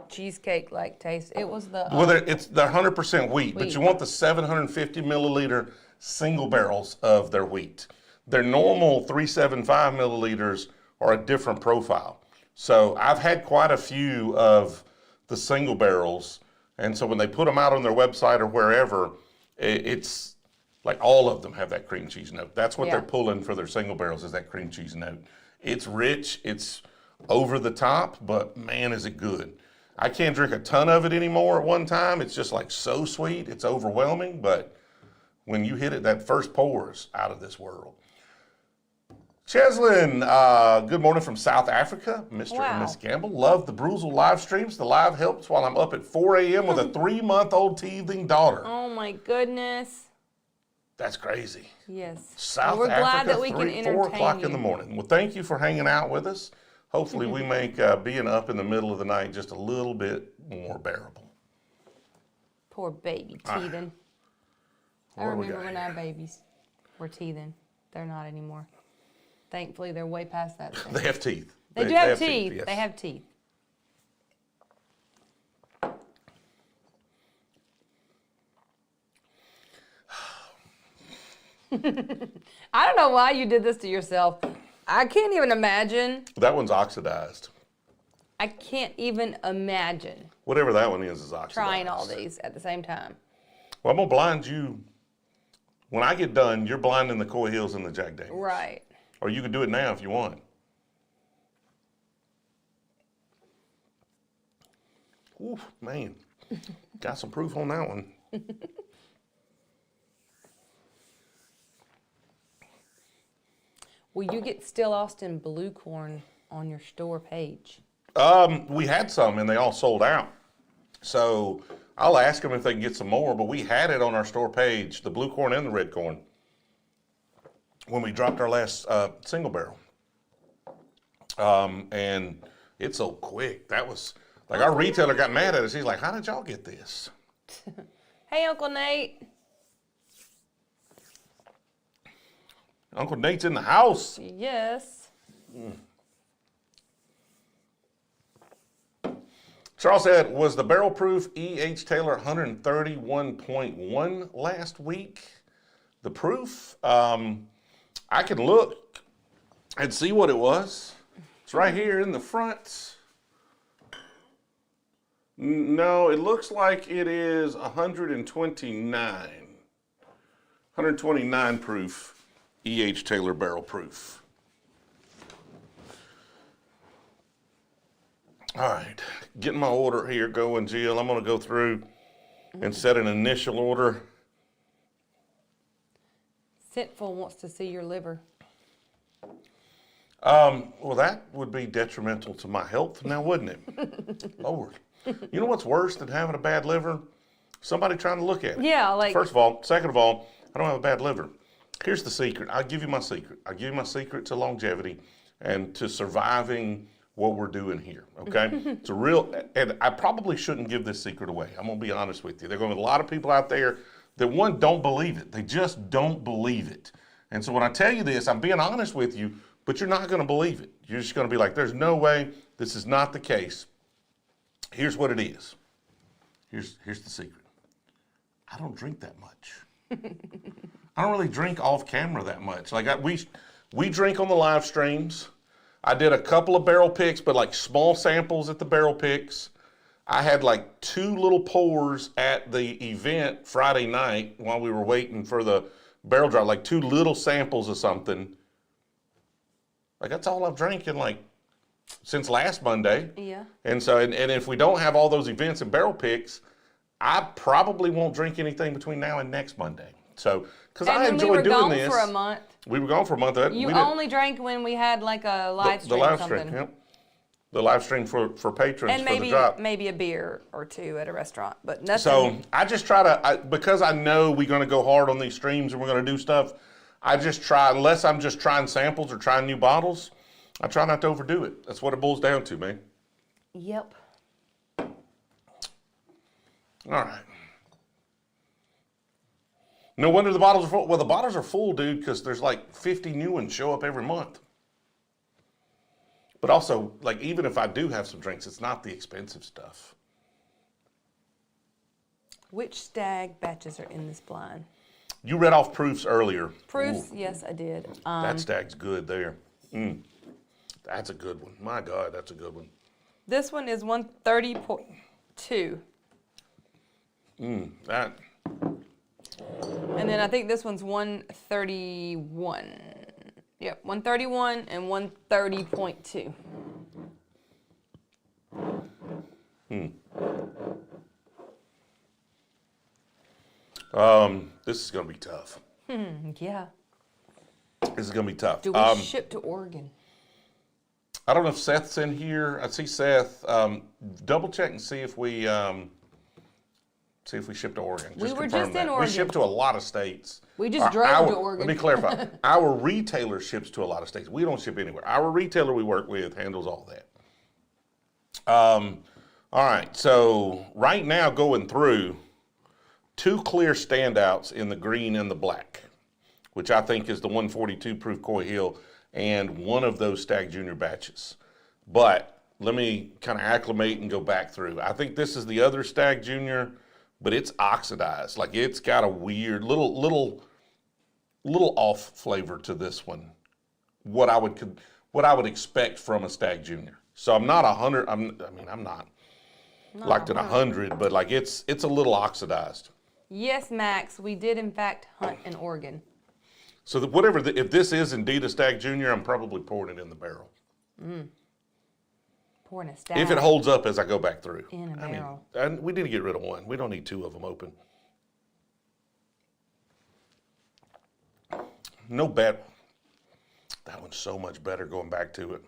cheesecake-like taste? It was the... Well, it's the 100% wheat, but you want the 750 milliliter single barrels of their wheat. Their normal 375 milliliters are a different profile. So I've had quite a few of the single barrels. And so when they put them out on their website or wherever, it's like all of them have that cream cheese note. That's what they're pulling for their single barrels is that cream cheese note. It's rich. It's over the top, but man, is it good. I can't drink a ton of it anymore at one time. It's just like so sweet. It's overwhelming, but when you hit it, that first pour is out of this world. Cheslin, good morning from South Africa, Mr. and Miss Gamble. Love the Brewzle live streams. The live helps while I'm up at 4 a.m. with a 3-month-old teething daughter. Oh my goodness. That's crazy. Yes. South we're Africa, glad that we can 4 o'clock entertain in the morning. Well, thank you for hanging out with us. Hopefully we make being up in the middle of the night just a little bit more bearable. Poor baby teething. I remember when our babies were teething. They're not anymore. Thankfully, they're way past that stage. They have teeth. They do have teeth. Yes. They have teeth. I don't know why you did this to yourself. I can't even imagine. That one's oxidized. I can't even imagine. Whatever that one is oxidized. Trying all these at the same time. Well, I'm going to blind you. When I get done, you're blinding the Coy Hills and the Jack Daniels. Right. Or you can do it now if you want. Ooh, man. Got some proof on that one. Will you get Still Austin Blue Corn on your store page? We had some and they all sold out. So I'll ask them if they can get some more, but we had it on our store page, the blue corn and the red corn, when we dropped our last single barrel. And it's so quick. That was, like, our retailer got mad at us. He's like, how did y'all get this? Hey, Uncle Nate. Uncle Nate's in the house. Yes. Charles said, was the barrel proof E.H. Taylor 131.1 last week? The proof? I could look and see what it was. It's right here in the front. No, it looks like it is 129. 129 proof E.H. Taylor barrel proof. All right, getting my order here going, Jill. I'm gonna go through and set an initial order. Sitful wants to see your liver. Well, that would be detrimental to my health now, wouldn't it? Lord. You know what's worse than having a bad liver? Somebody trying to look at it. Yeah, like. First of all. Second of all, I don't have a bad liver. Here's the secret. I'll give you my secret. I'll give you my secret to longevity and to surviving what we're doing here, okay? It's a real, and I probably shouldn't give this secret away. I'm gonna be honest with you. There are gonna be a lot of people out there that, one, don't believe it. They just don't believe it. And so when I tell you this, I'm being honest with you, but you're not gonna believe it. You're just gonna be like, there's no way, this is not the case. Here's what it is. Here's the secret. I don't drink that much. I don't really drink off camera that much. Like we drink on the live streams. I did a couple of barrel picks, but like small samples at the barrel picks. I had like 2 little pours at the event Friday night while we were waiting for the barrel drop, like 2 little samples of something. Like that's all I've drank in like since last Monday. Yeah. And so, and if we don't have all those events and barrel picks, I probably won't drink anything between now and next Monday. So, because I enjoy doing this. We were gone for a month. We were gone for a month. You only drank when we had like a live stream. The live or something. stream, yep. The live stream for patrons and for the drop. Maybe a beer or 2 at a restaurant, but nothing. So I just try to, because I know we're going to go hard on these streams and we're going to do stuff, I just try, unless I'm just trying samples or trying new bottles, I try not to overdo it. That's what it boils down to, man. Yep. All right. No wonder the bottles are full. Well, the bottles are full, dude, because there's like 50 new ones show up every month. But also, like, even if I do have some drinks, it's not the expensive stuff. Which Stagg batches are in this blind? You read off proofs earlier. Proofs? Ooh. Yes, I did. That Stagg's good there. That's a good one. My God, that's a good one. This one is 130.2. That. And then I think this one's 131. Yep, 131 and 130.2. This is going to be tough. Yeah. This is going to be tough. Do we ship to Oregon? I don't know if Seth's in here. I see Seth. Double check and see if we ship to Oregon. We were confirm just in that. Oregon. We ship to a lot of states. We just drove to Oregon. Let me clarify. Our retailer ships to a lot of states. We don't ship anywhere. Our retailer we work with handles all that. All right. So right now going through, 2 clear standouts in the green and the black, which I think is the 142 proof Coy Hill and one of those Stagg Jr. batches. But let me kind of acclimate and go back through. I think this is the other Stagg Jr., but it's oxidized. Like it's got a weird little off flavor to this one. What I would expect from a Stagg Jr. So I'm not 100. I'm not like at 100, but like it's a little oxidized. Yes, Max, we did in fact hunt in Oregon. So if this is indeed a Stagg Jr., I'm probably pouring it in the barrel. Pouring a Stagg. If it holds up as I go back through. In a barrel. And we need to get rid of one. We don't need 2 of them open. No bad. That one's so much better going back to it.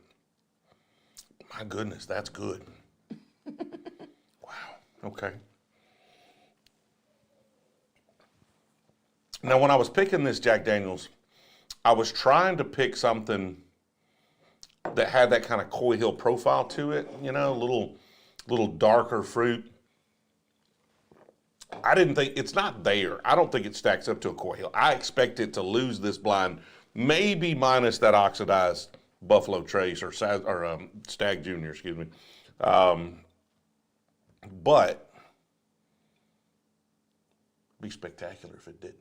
My goodness, that's good. Wow. Okay. Now, when I was picking this Jack Daniels, I was trying to pick something that had that kind of Coy Hill profile to it, you know, a little darker fruit. I didn't think, it's not there. I don't think it stacks up to a Coy Hill. I expect it to lose this blind, maybe minus that oxidized Buffalo Trace or Stagg Jr., excuse me. But it'd be spectacular if it didn't.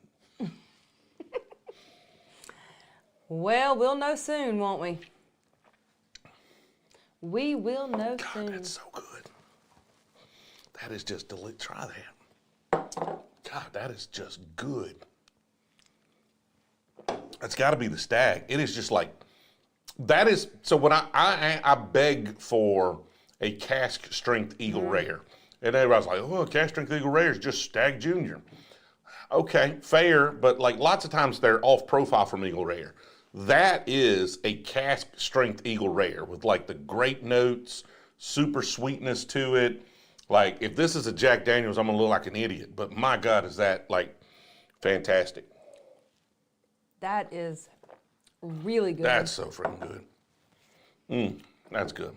Well, we'll know soon, won't we? We will know soon. God, that's so good. That is just delicious. Try that. God, that is just good. That's got to be the Stagg. It is just like, that is, so when I beg for a cask strength Eagle Rare, and everybody's like, oh, cask strength Eagle Rare is just Stagg Jr. Okay, fair, but like lots of times they're off profile from Eagle Rare. That is a cask strength Eagle Rare with like the grape notes, super sweetness to it. Like if this is a Jack Daniels, I'm gonna look like an idiot, but my God, is that like fantastic. That is really good. That's so freaking good. That's good.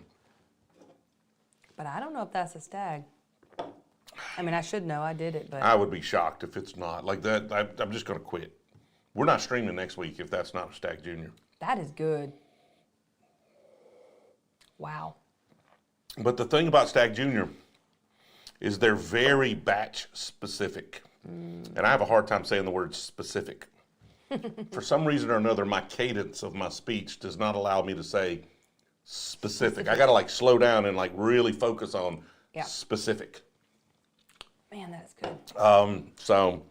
But I don't know if that's a Stagg. I mean, I should know. I did it, but I would be shocked if it's not. Like that, I'm just gonna quit. We're not streaming next week if that's not Stagg Jr. that is good. Wow. But the thing about Stagg Jr. is they're very batch specific. And I have a hard time saying the word specific. For some reason or another, my cadence of my speech does not allow me to say specific. I got to like slow down and like really focus on specific. Man, that's good. So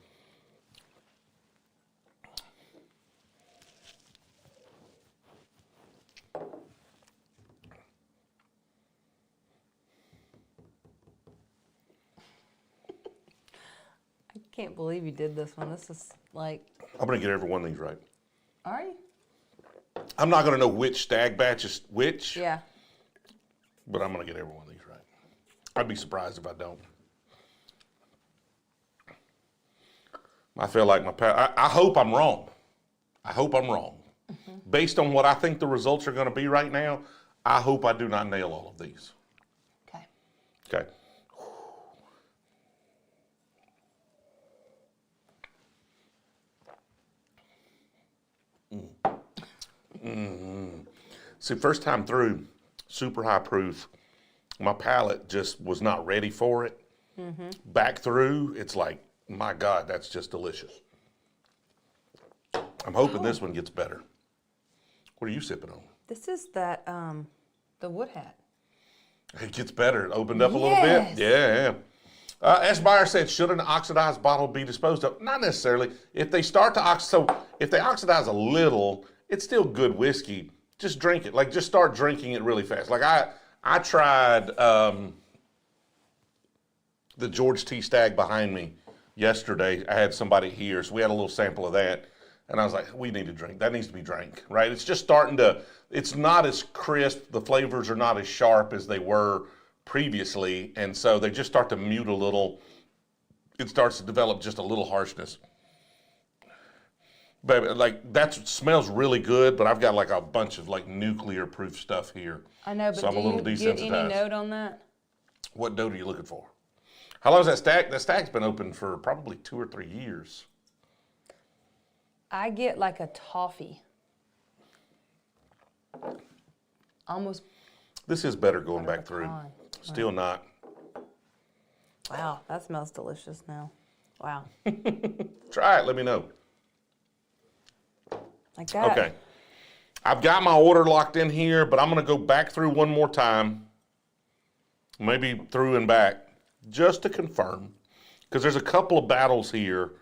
I can't believe you did this one. This is like, I'm going to get every one of these right. are you? I'm not going to know which Stagg batch is which, Yeah. but I'm going to get every one of these right. I'd be surprised if I don't. I feel like I hope I'm wrong. I hope I'm wrong. Based on what I think the results are going to be right now, I hope I do not nail all of these. Okay. Okay. See, first time through, super high proof. My palate just was not ready for it. Back through, it's like, my God, that's just delicious. I'm hoping this one gets better. What are you sipping on? This is that, the Woodhat. It gets better. It opened up a little bit. Yeah. S. Buyer said, should an oxidized bottle be disposed of? Not necessarily. If they start to if they oxidize a little, it's still good whiskey. Just drink it. Like, just start drinking it really fast. Like, I tried, the George T. Stagg behind me yesterday. I had somebody here, so we had a little sample of that. And I was like, we need to drink. That needs to be drank, right? It's just starting to, it's not as crisp. The flavors are not as sharp as they were previously. And so they just start to mute a little. It starts to develop just a little harshness. But like, that smells really good, but I've got like a bunch of like nuclear proof stuff here. I know, but so I'm a little do you get any desensitized. note on that? What note are you looking for? How long is that Stagg? That Stagg's been open for probably 2 or 3 years. I get like a toffee. Almost. This is better going back through. Still not. Wow, that smells delicious now. Wow. Try it, let me know. Like that. Okay. I've got my order locked in here, but I'm going to go back through one more time. Maybe through and back, just to confirm. Because there's a couple of battles here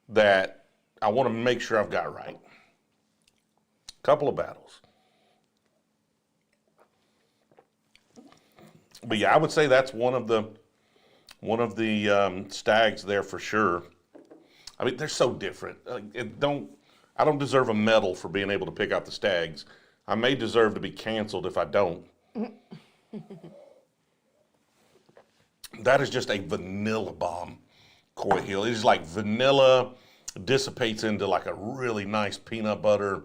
that I want to make sure I've got right. Couple of battles. But yeah, I would say that's one of the Staggs there for sure. I mean, they're so different. I don't deserve a medal for being able to pick out the Staggs. I may deserve to be canceled if I don't. That is just a vanilla bomb, Coy Hill. It is like vanilla dissipates into like a really nice peanut butter.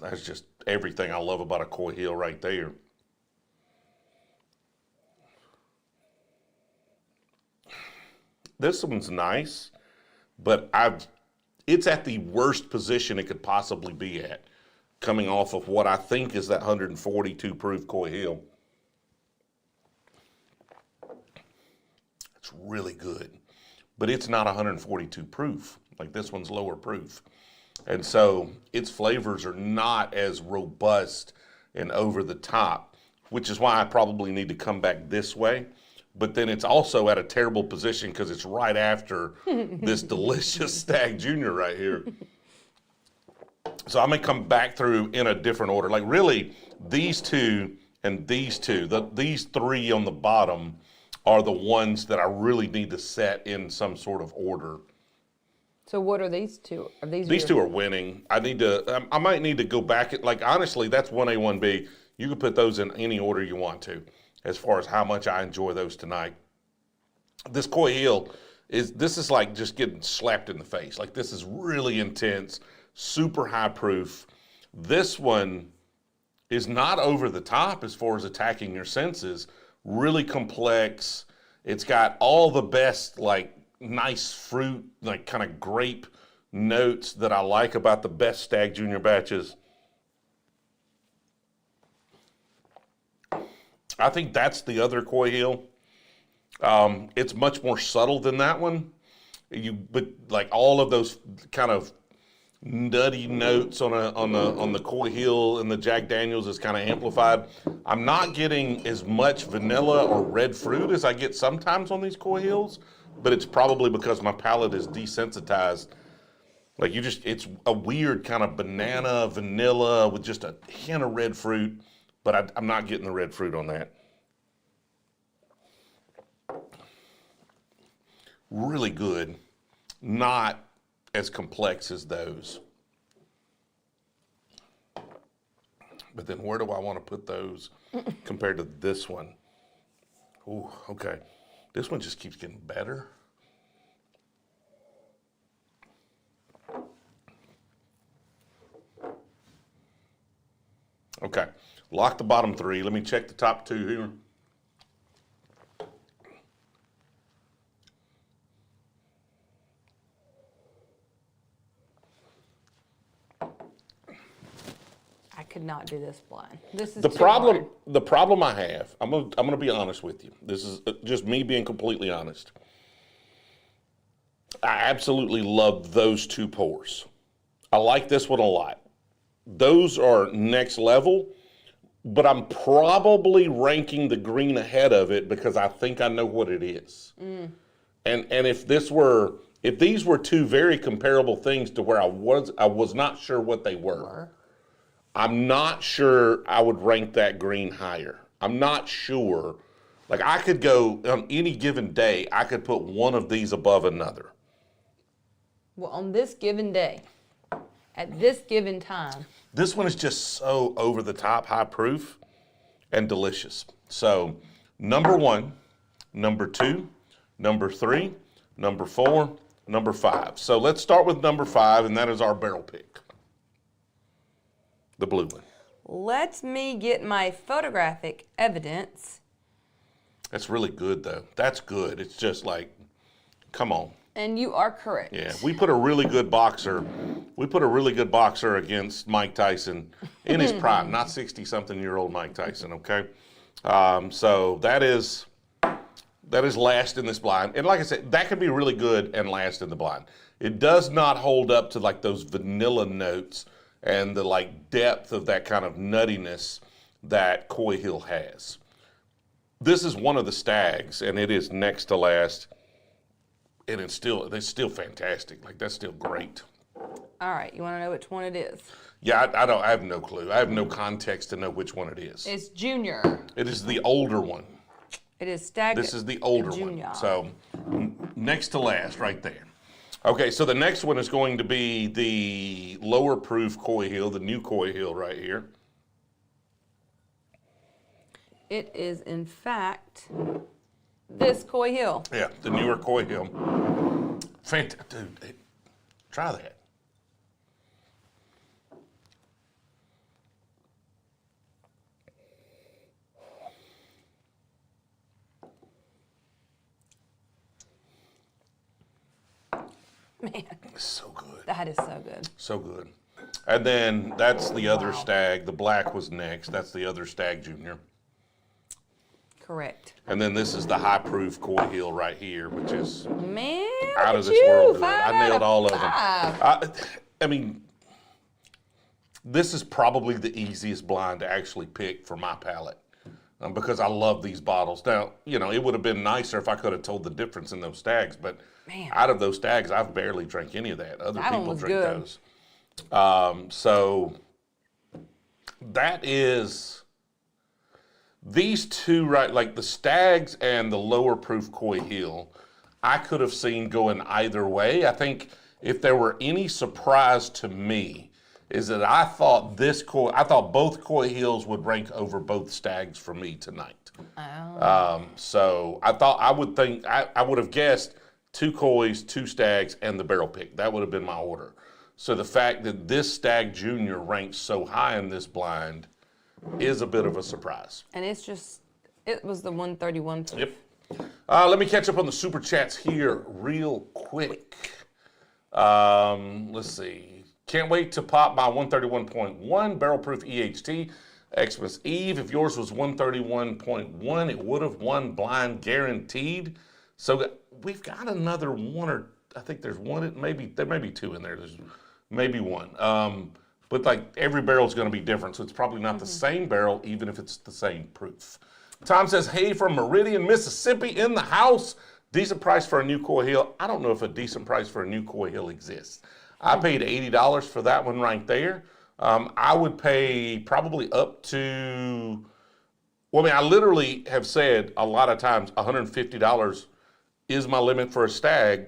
That's just everything I love about a Coy Hill right there. This one's nice, but it's at the worst position it could possibly be at, coming off of what I think is that 142 proof Coy Hill. It's really good, but it's not 142 proof. Like this one's lower proof. And so its flavors are not as robust and over the top, which is why I probably need to come back this way. But then it's also at a terrible position because it's right after this delicious Stagg Jr. right here. So I may come back through in a different order. Like really, these two and these two, these three on the bottom are the ones that I really need to set in some sort of order. So what are these two? Are These two are winning. I might need to go back. Like honestly, that's 1A, 1B. You can put those in any order you want to, as far as how much I enjoy those tonight. This Coy Hill this is like just getting slapped in the face. Like this is really intense, super high proof. This one is not over the top as far as attacking your senses. Really complex. It's got all the best like nice fruit, like kind of grape notes that I like about the best Stagg Jr. batches. I think that's the other Coy Hill. It's much more subtle than that one. But like all of those kind of nutty notes on the Coy Hill and the Jack Daniels is kind of amplified. I'm not getting as much vanilla or red fruit as I get sometimes on these Coy Hills, but it's probably because my palate is desensitized. Like it's a weird kind of banana, vanilla with just a hint of red fruit, but I'm not getting the red fruit on that. Really good, not as complex as those. But then where do I want to put those compared to this one? Ooh, okay. This one just keeps getting better. Okay, lock the bottom three. Let me check the top two here. I could not do this blind. This is The too problem. hard. The problem I have. I'm gonna be honest with you. This is just me being completely honest. I absolutely love those two pours. I like this one a lot. Those are next level, but I'm probably ranking the green ahead of it because I think I know what it is. And if these were two very comparable things to where I was not sure what they were. I'm not sure I would rank that green higher. I'm not sure. Like I could go on any given day, I could put one of these above another. Well, on this given day, at this given time. This one is just so over the top, high proof, and delicious. So, number 1, number 2, number 3, number 4, number 5. So let's start with number 5, and that is our barrel pick. The blue one. Let me get my photographic evidence. That's really good, though. That's good. It's just like, come on. And you are correct. Yeah, we put a really good boxer against Mike Tyson in his prime, not 60-something-year-old Mike Tyson, okay? So that is last in this blind. And like I said, that could be really good and last in the blind. It does not hold up to like those vanilla notes and the like depth of that kind of nuttiness that Coy Hill has. This is one of the Staggs, and it is next to last. And it's still fantastic. Like, that's still great. All right, you want to know which one it is? Yeah, I have no clue. I have no context to know which one it is. It's Junior. It is the older one. It is Stagg. This is the older Jr. one. So, next to last, right there. Okay, so the next one is going to be the lower proof Coy Hill, the new Coy Hill right here. It is, in fact, this Coy Hill. Yeah, the newer Coy Hill. Fantastic. Dude, try that. Man. It's so good. That is so good. So good. And then that's the other Stagg. The black was next. That's the other Stagg Jr. Correct. And then this is the high proof Coy Hill right here, which is Man, out of this world good. 5 I nailed all of five. them. I mean, this is probably the easiest blind to actually pick for my palate because I love these bottles. Now, you know, it would have been nicer if I could have told the difference in those Staggs, but out of those Staggs, I've barely drank any of that. Other people drink those. So that is these two, right? Like the Staggs and the lower proof Coy Hill, I could have seen going either way. I think if there were any surprise to me, is that I thought both Coy Hills would rank over both Staggs for me tonight. Oh. So I would have guessed 2 Coys, 2 Staggs, and the barrel pick. That would have been my order. So the fact that this Stagg Jr. ranks so high in this blind is a bit of a surprise. And it was the 131 proof. Yep. Let me catch up on the super chats here real quick. Let's see. Can't wait to pop my 131.1 barrel proof EHT. Xmas Eve. If yours was 131.1, it would have won blind guaranteed. So we've got another one, or I think there's one. There may be 2 in there. There's maybe 1. But like every barrel is going to be different, so it's probably not the same barrel, even if it's the same proof. Tom says, "Hey, from Meridian, Mississippi, in the house. Decent price for a new Coy Hill." I don't know if a decent price for a new Coy Hill exists. I paid $80 for that one right there. I would pay probably up to, well, I mean, I literally have said a lot of times $150 is my limit for a Stagg,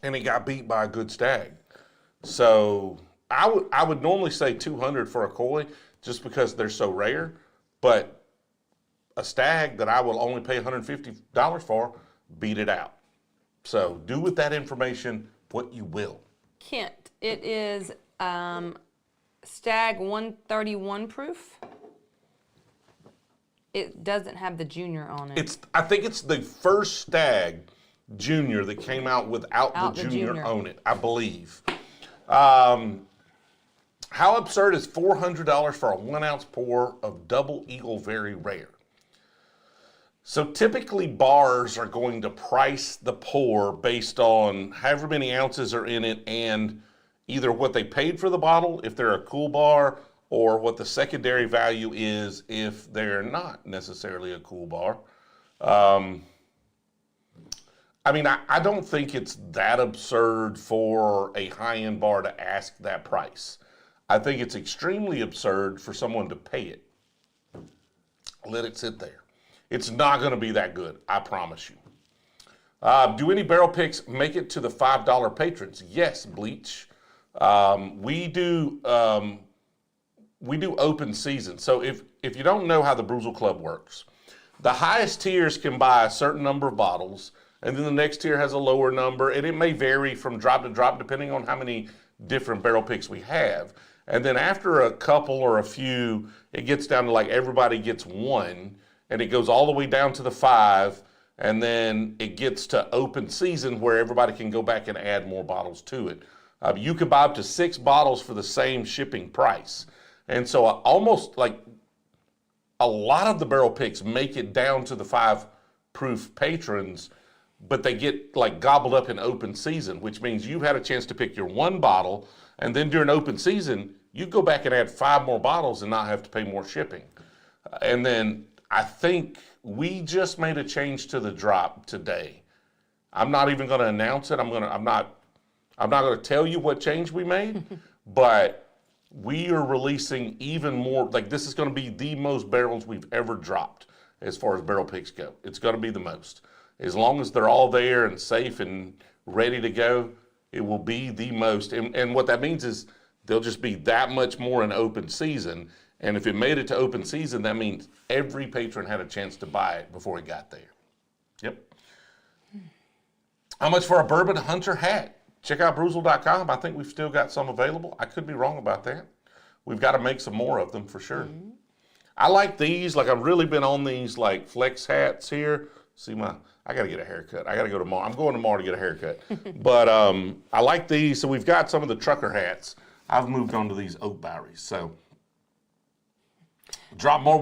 and it got beat by a good Stagg. So I would normally say $200 for a Coy just because they're so rare, but a Stagg that I will only pay $150 for, beat it out. So do with that information what you will. Kent, it is Stagg 131 proof. It doesn't have the Junior on it. I think it's the first Stagg Junior that came out without the Junior on it, I believe. How absurd is $400 for a 1 ounce pour of Double Eagle Very Rare? So typically bars are going to price the pour based on however many ounces are in it and either what they paid for the bottle, if they're a cool bar, or what the secondary value is if they're not necessarily a cool bar. I mean, I don't think it's that absurd for a high-end bar to ask that price. I think it's extremely absurd for someone to pay it. Let it sit there. It's not going to be that good, I promise you. Do any barrel picks make it to the $5 patrons? Yes, Bleach. We do open season. So if you don't know how the Brewzle Club works, the highest tiers can buy a certain number of bottles, and then the next tier has a lower number, and it may vary from drop to drop depending on how many different barrel picks we have. And then after a couple or a few, it gets down to like everybody gets one, and it goes all the way down to the 5, and then it gets to open season where everybody can go back and add more bottles to it. You can buy up to 6 bottles for the same shipping price. And so almost like a lot of the barrel picks make it down to the 5 proof patrons, but they get like gobbled up in open season, which means you've had a chance to pick your 1 bottle, and then during open season, you go back and add 5 more bottles and not have to pay more shipping. And then I think we just made a change to the drop today. I'm not even going to announce it. I'm not going to tell you what change we made, but we are releasing even more. Like, this is going to be the most barrels we've ever dropped as far as barrel picks go. It's going to be the most. As long as they're all there and safe and ready to go, it will be the most. And what that means is there'll just be that much more in open season. And if it made it to open season, that means every patron had a chance to buy it before it got there. Yep. How much for a Bourbon Hunter hat? Check out Brewzle.com. I think we've still got some available. I could be wrong about that. We've got to make some more of them for sure. Mm-hmm. I like these. Like, I've really been on these like flex hats here. See I got to get a haircut. I got to go tomorrow. I'm going tomorrow to get a haircut. But I like these. So we've got some of the trucker hats. I've moved on to these oak berries. So drop more.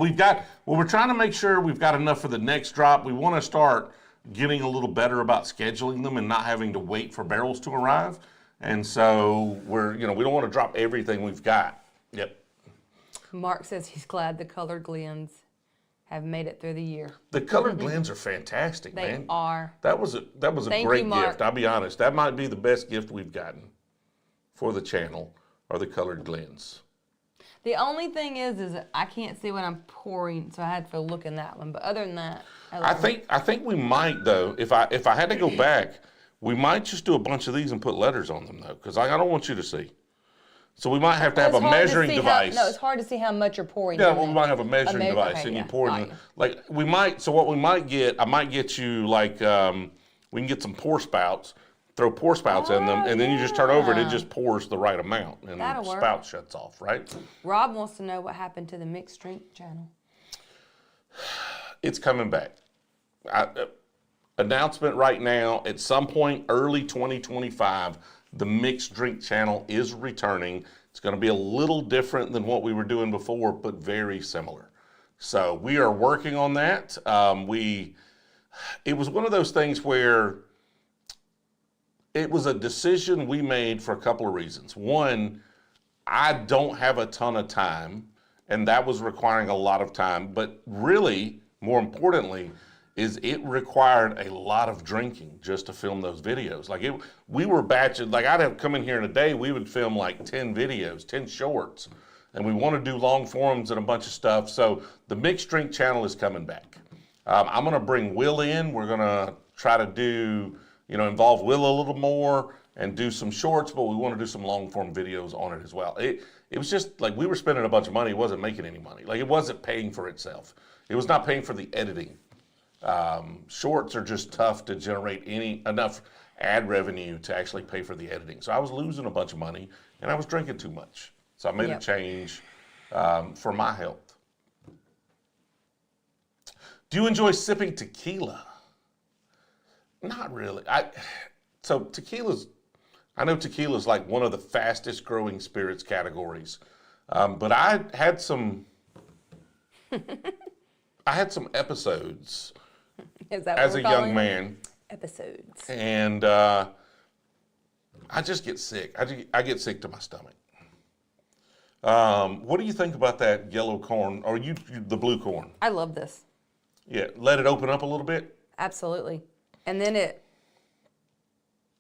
We're trying to make sure we've got enough for the next drop. We want to start getting a little better about scheduling them and not having to wait for barrels to arrive. And so we don't want to drop everything we've got. Yep. Mark says he's glad the colored glens have made it through the year. The colored glens are fantastic, they man. They are. That was a great gift. I'll be honest. That might be the best gift we've gotten for the channel, are the colored glens. The only thing is I can't see what I'm pouring, so I had to look in that one. But other than that, I think we might though. If I had to go back, we might just do a bunch of these and put letters on them though, because I don't want you to see. So we might have to have a measuring device. No, it's hard to see how much you're pouring. Yeah, well, we might have a measuring device, okay, and you pour in. Like we might. So what we might get, I might get you like we can get some pour spouts. Throw pour spouts in them, and then you just turn over and it just pours the right amount, and the spout shuts off, right? Rob wants to know what happened to the mixed drink channel. It's coming back. Announcement right now, at some point early 2025, the mixed drink channel is returning. It's going to be a little different than what we were doing before, but very similar. So we are working on that. It was one of those things where it was a decision we made for a couple of reasons. One, I don't have a ton of time, and that was requiring a lot of time. But really, more importantly, is it required a lot of drinking just to film those videos. Like we were batching, like I'd have come in here in a day, we would film like 10 videos, 10 shorts, and we want to do long forums and a bunch of stuff. So the mixed drink channel is coming back. I'm going to bring Will in. We're going to try to do, involve Will a little more and do some shorts, but we want to do some long form videos on it as well. It was just like we were spending a bunch of money. It wasn't making any money. Like it wasn't paying for itself. It was not paying for the editing. Shorts are just tough to generate enough ad revenue to actually pay for the editing. So I was losing a bunch of money and I was drinking too much. So I made a change for my health. Do you enjoy sipping tequila? Not really. I know tequila's like one of the fastest growing spirits categories. But I had some episodes as a young man. Episodes. And I just get sick. I get sick to my stomach. What do you think about that yellow corn, or the blue corn? I love this. Yeah, let it open up a little bit? Absolutely. And then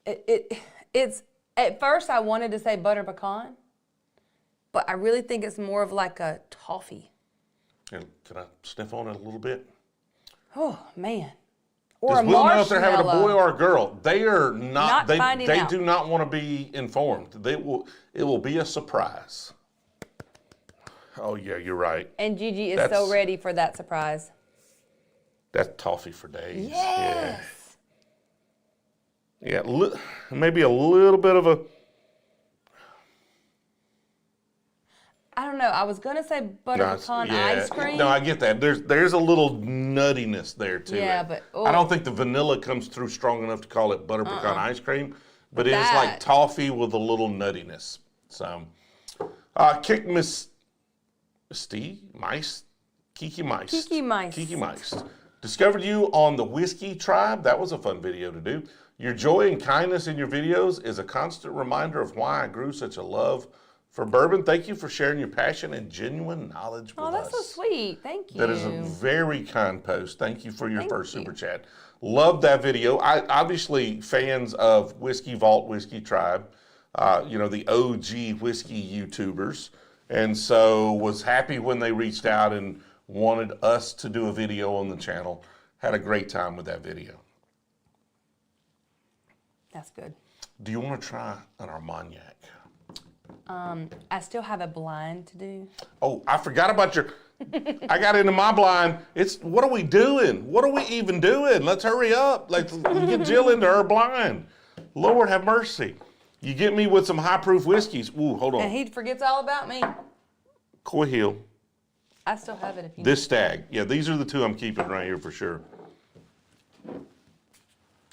it's, at first I wanted to say butter pecan, but I really think it's more of like a toffee. And can I sniff on it a little bit? Oh, man. Or Because a we'll know if they're having a marshmallow. boy or a girl. They are not, finding they out. do not want to be informed. It will be a surprise. Oh yeah, you're right. And Gigi is so ready for that surprise. That's toffee for days. Yes. Yeah, maybe a little bit of a... I don't know. I was going to say butter pecan ice cream. No, I get that. There's a little nuttiness there too. Yeah, but... Oh. I don't think the vanilla comes through strong enough to call it butter pecan ice cream, but it is like toffee with a little nuttiness. So, kick Miss Kiki Mice. Kiki Mice. Discovered you on the Whiskey Tribe. That was a fun video to do. Your joy and kindness in your videos is a constant reminder of why I grew such a love for bourbon. Thank you for sharing your passion and genuine knowledge with us. Oh, that's so sweet. Thank you. That is a very kind post. Thank you for your first super chat. Love that video. I obviously fans of Whiskey Vault, Whiskey Tribe, the OG whiskey YouTubers. And so was happy when they reached out and wanted us to do a video on the channel. Had a great time with that video. That's good. Do you want to try an Armagnac? I still have a blind to do. Oh, I forgot about I got into my blind. What are we doing? What are we even doing? Let's hurry up. Let's get Jill into her blind. Lord have mercy. You get me with some high proof whiskeys. Ooh, hold on. And he forgets all about me. Coy Hill. I still have it if you This Stagg. Yeah, these are the two I'm keeping right here for sure.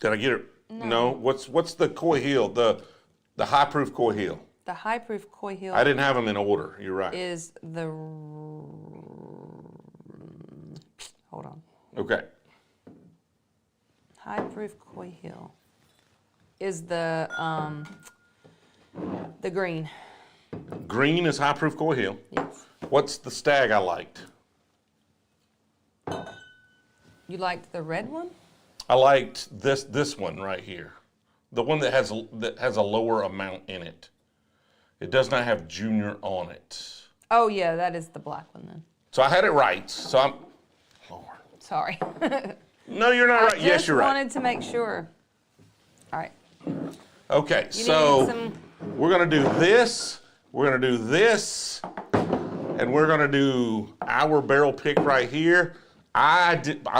Did I get it? No. What's the Coy Hill? The high proof Coy Hill. The high proof Coy Hill. I didn't have them in order. You're right. Is the... Hold on. Okay. High proof Coy Hill is the green. Green is high proof Coy Hill. Yes. What's the Stagg I liked? You liked the red one? I liked this one right here. The one that has a lower amount in it. It does not have junior on it. Oh yeah, that is the black one then. So I had it right. So I'm... Lord. Sorry. No, you're not right. Yes, you're right. I just wanted to make sure. All right. Okay, so we're going to do this. We're going to do this. And we're going to do our barrel pick right here. I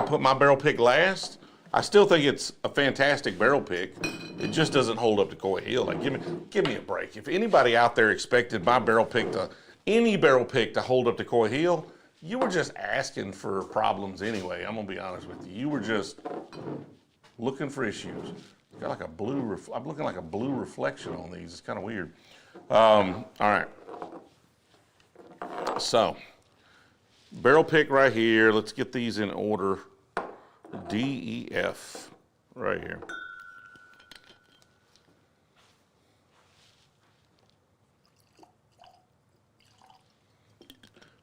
put my barrel pick last. I still think it's a fantastic barrel pick. It just doesn't hold up to Coy Hill. Like, give me a break. If anybody out there expected my barrel pick any barrel pick to hold up to Coy Hill, you were just asking for problems anyway. I'm gonna be honest with you. You were just looking for issues. Got like a blue. I'm looking like a blue reflection on these. It's kind of weird. All right. So, barrel pick right here. Let's get these in order. D, E, F, right here.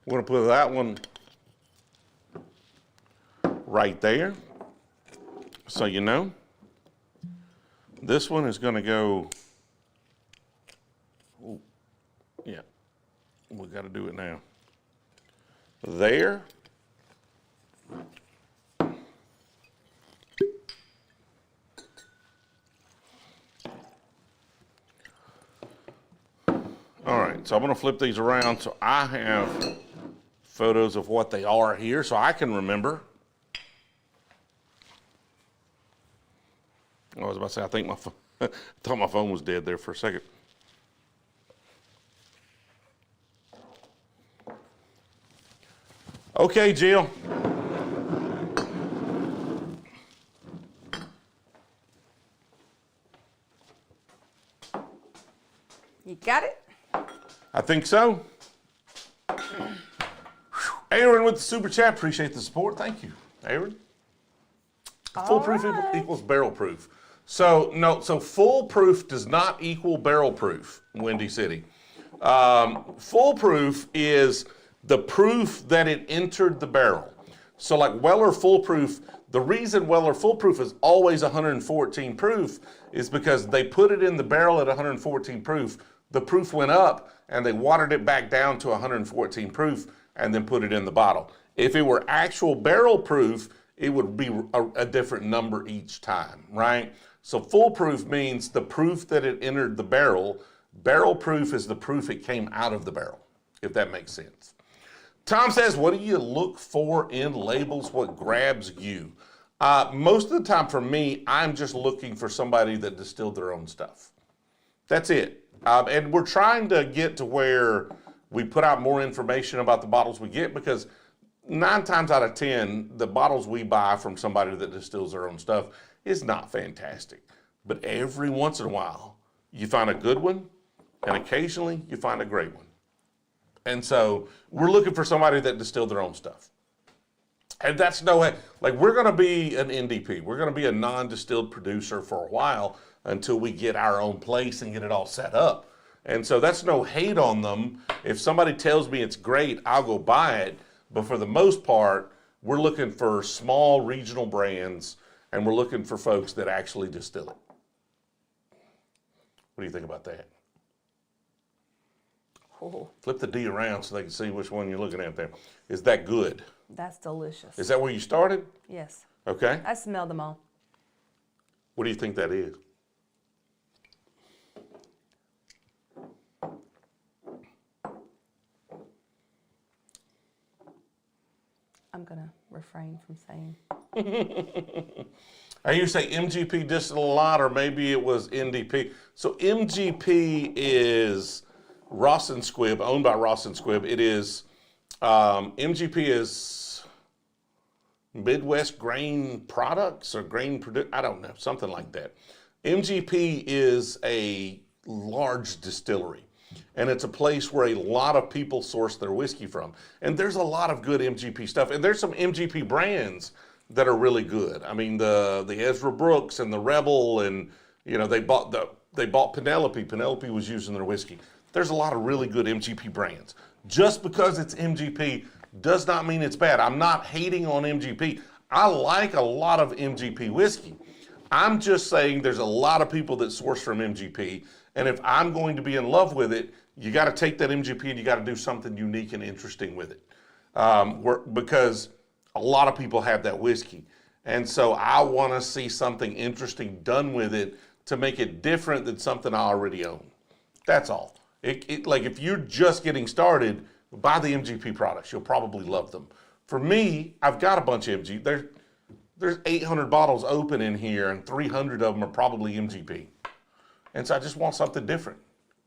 We're going to put that one right there. So you know, this one is going to go, ooh, yeah, we got to do it now. There. All right, so I'm gonna flip these around so I have photos of what they are here so I can remember. I was about to say, I think I thought my phone was dead there for a second. Okay, Jill. You got it? I think so. Aaron with the super chat, appreciate the support. Thank you, Aaron. Foolproof equals barrel proof. So no, so foolproof does not equal barrel proof, Windy City. Foolproof is the proof that it entered the barrel. So like Weller Foolproof, the reason Weller Foolproof is always 114 proof is because they put it in the barrel at 114 proof. The proof went up and they watered it back down to 114 proof and then put it in the bottle. If it were actual barrel proof, it would be a different number each time, right? So foolproof means the proof that it entered the barrel. Barrel proof is the proof it came out of the barrel, if that makes sense. Tom says, what do you look for in labels? What grabs you? Most of the time for me, I'm just looking for somebody that distilled their own stuff. That's it. And we're trying to get to where we put out more information about the bottles we get, because 9 times out of 10, the bottles we buy from somebody that distills their own stuff is not fantastic. But every once in a while, you find a good one, and occasionally you find a great one. And so we're looking for somebody that distilled their own stuff. And that's no way, like, we're going to be an NDP. We're going to be a non-distilled producer for a while until we get our own place and get it all set up. And so that's no hate on them. If somebody tells me it's great, I'll go buy it. But for the most part, we're looking for small regional brands, and we're looking for folks that actually distill it. What do you think about that? Oh, Flip the D around so they can see which one you're looking at there. Is that good? that's delicious. Is that where you started? Yes. Okay. I smell them all. What do you think that is? I'm going to refrain from saying. And you say MGP distilled a lot, or maybe it was NDP. So MGP is Ross and Squibb, owned by Ross and Squibb. It is, MGP is Midwest Grain Products or Grain I don't know, something like that. MGP is a large distillery, and it's a place where a lot of people source their whiskey from. And there's a lot of good MGP stuff, and there's some MGP brands that are really good. I mean, the Ezra Brooks and the Rebel, and you know, they bought Penelope. Penelope was using their whiskey. There's a lot of really good MGP brands. Just because it's MGP does not mean it's bad. I'm not hating on MGP. I like a lot of MGP whiskey. I'm just saying there's a lot of people that source from MGP, and if I'm going to be in love with it, you got to take that MGP and you got to do something unique and interesting with it, because a lot of people have that whiskey, and so I want to see something interesting done with it to make it different than something I already own. That's all. Like, if you're just getting started, buy the MGP products. You'll probably love them. For me, I've got a bunch of MGP. There's 800 bottles open in here, and 300 of them are probably MGP. And so I just want something different,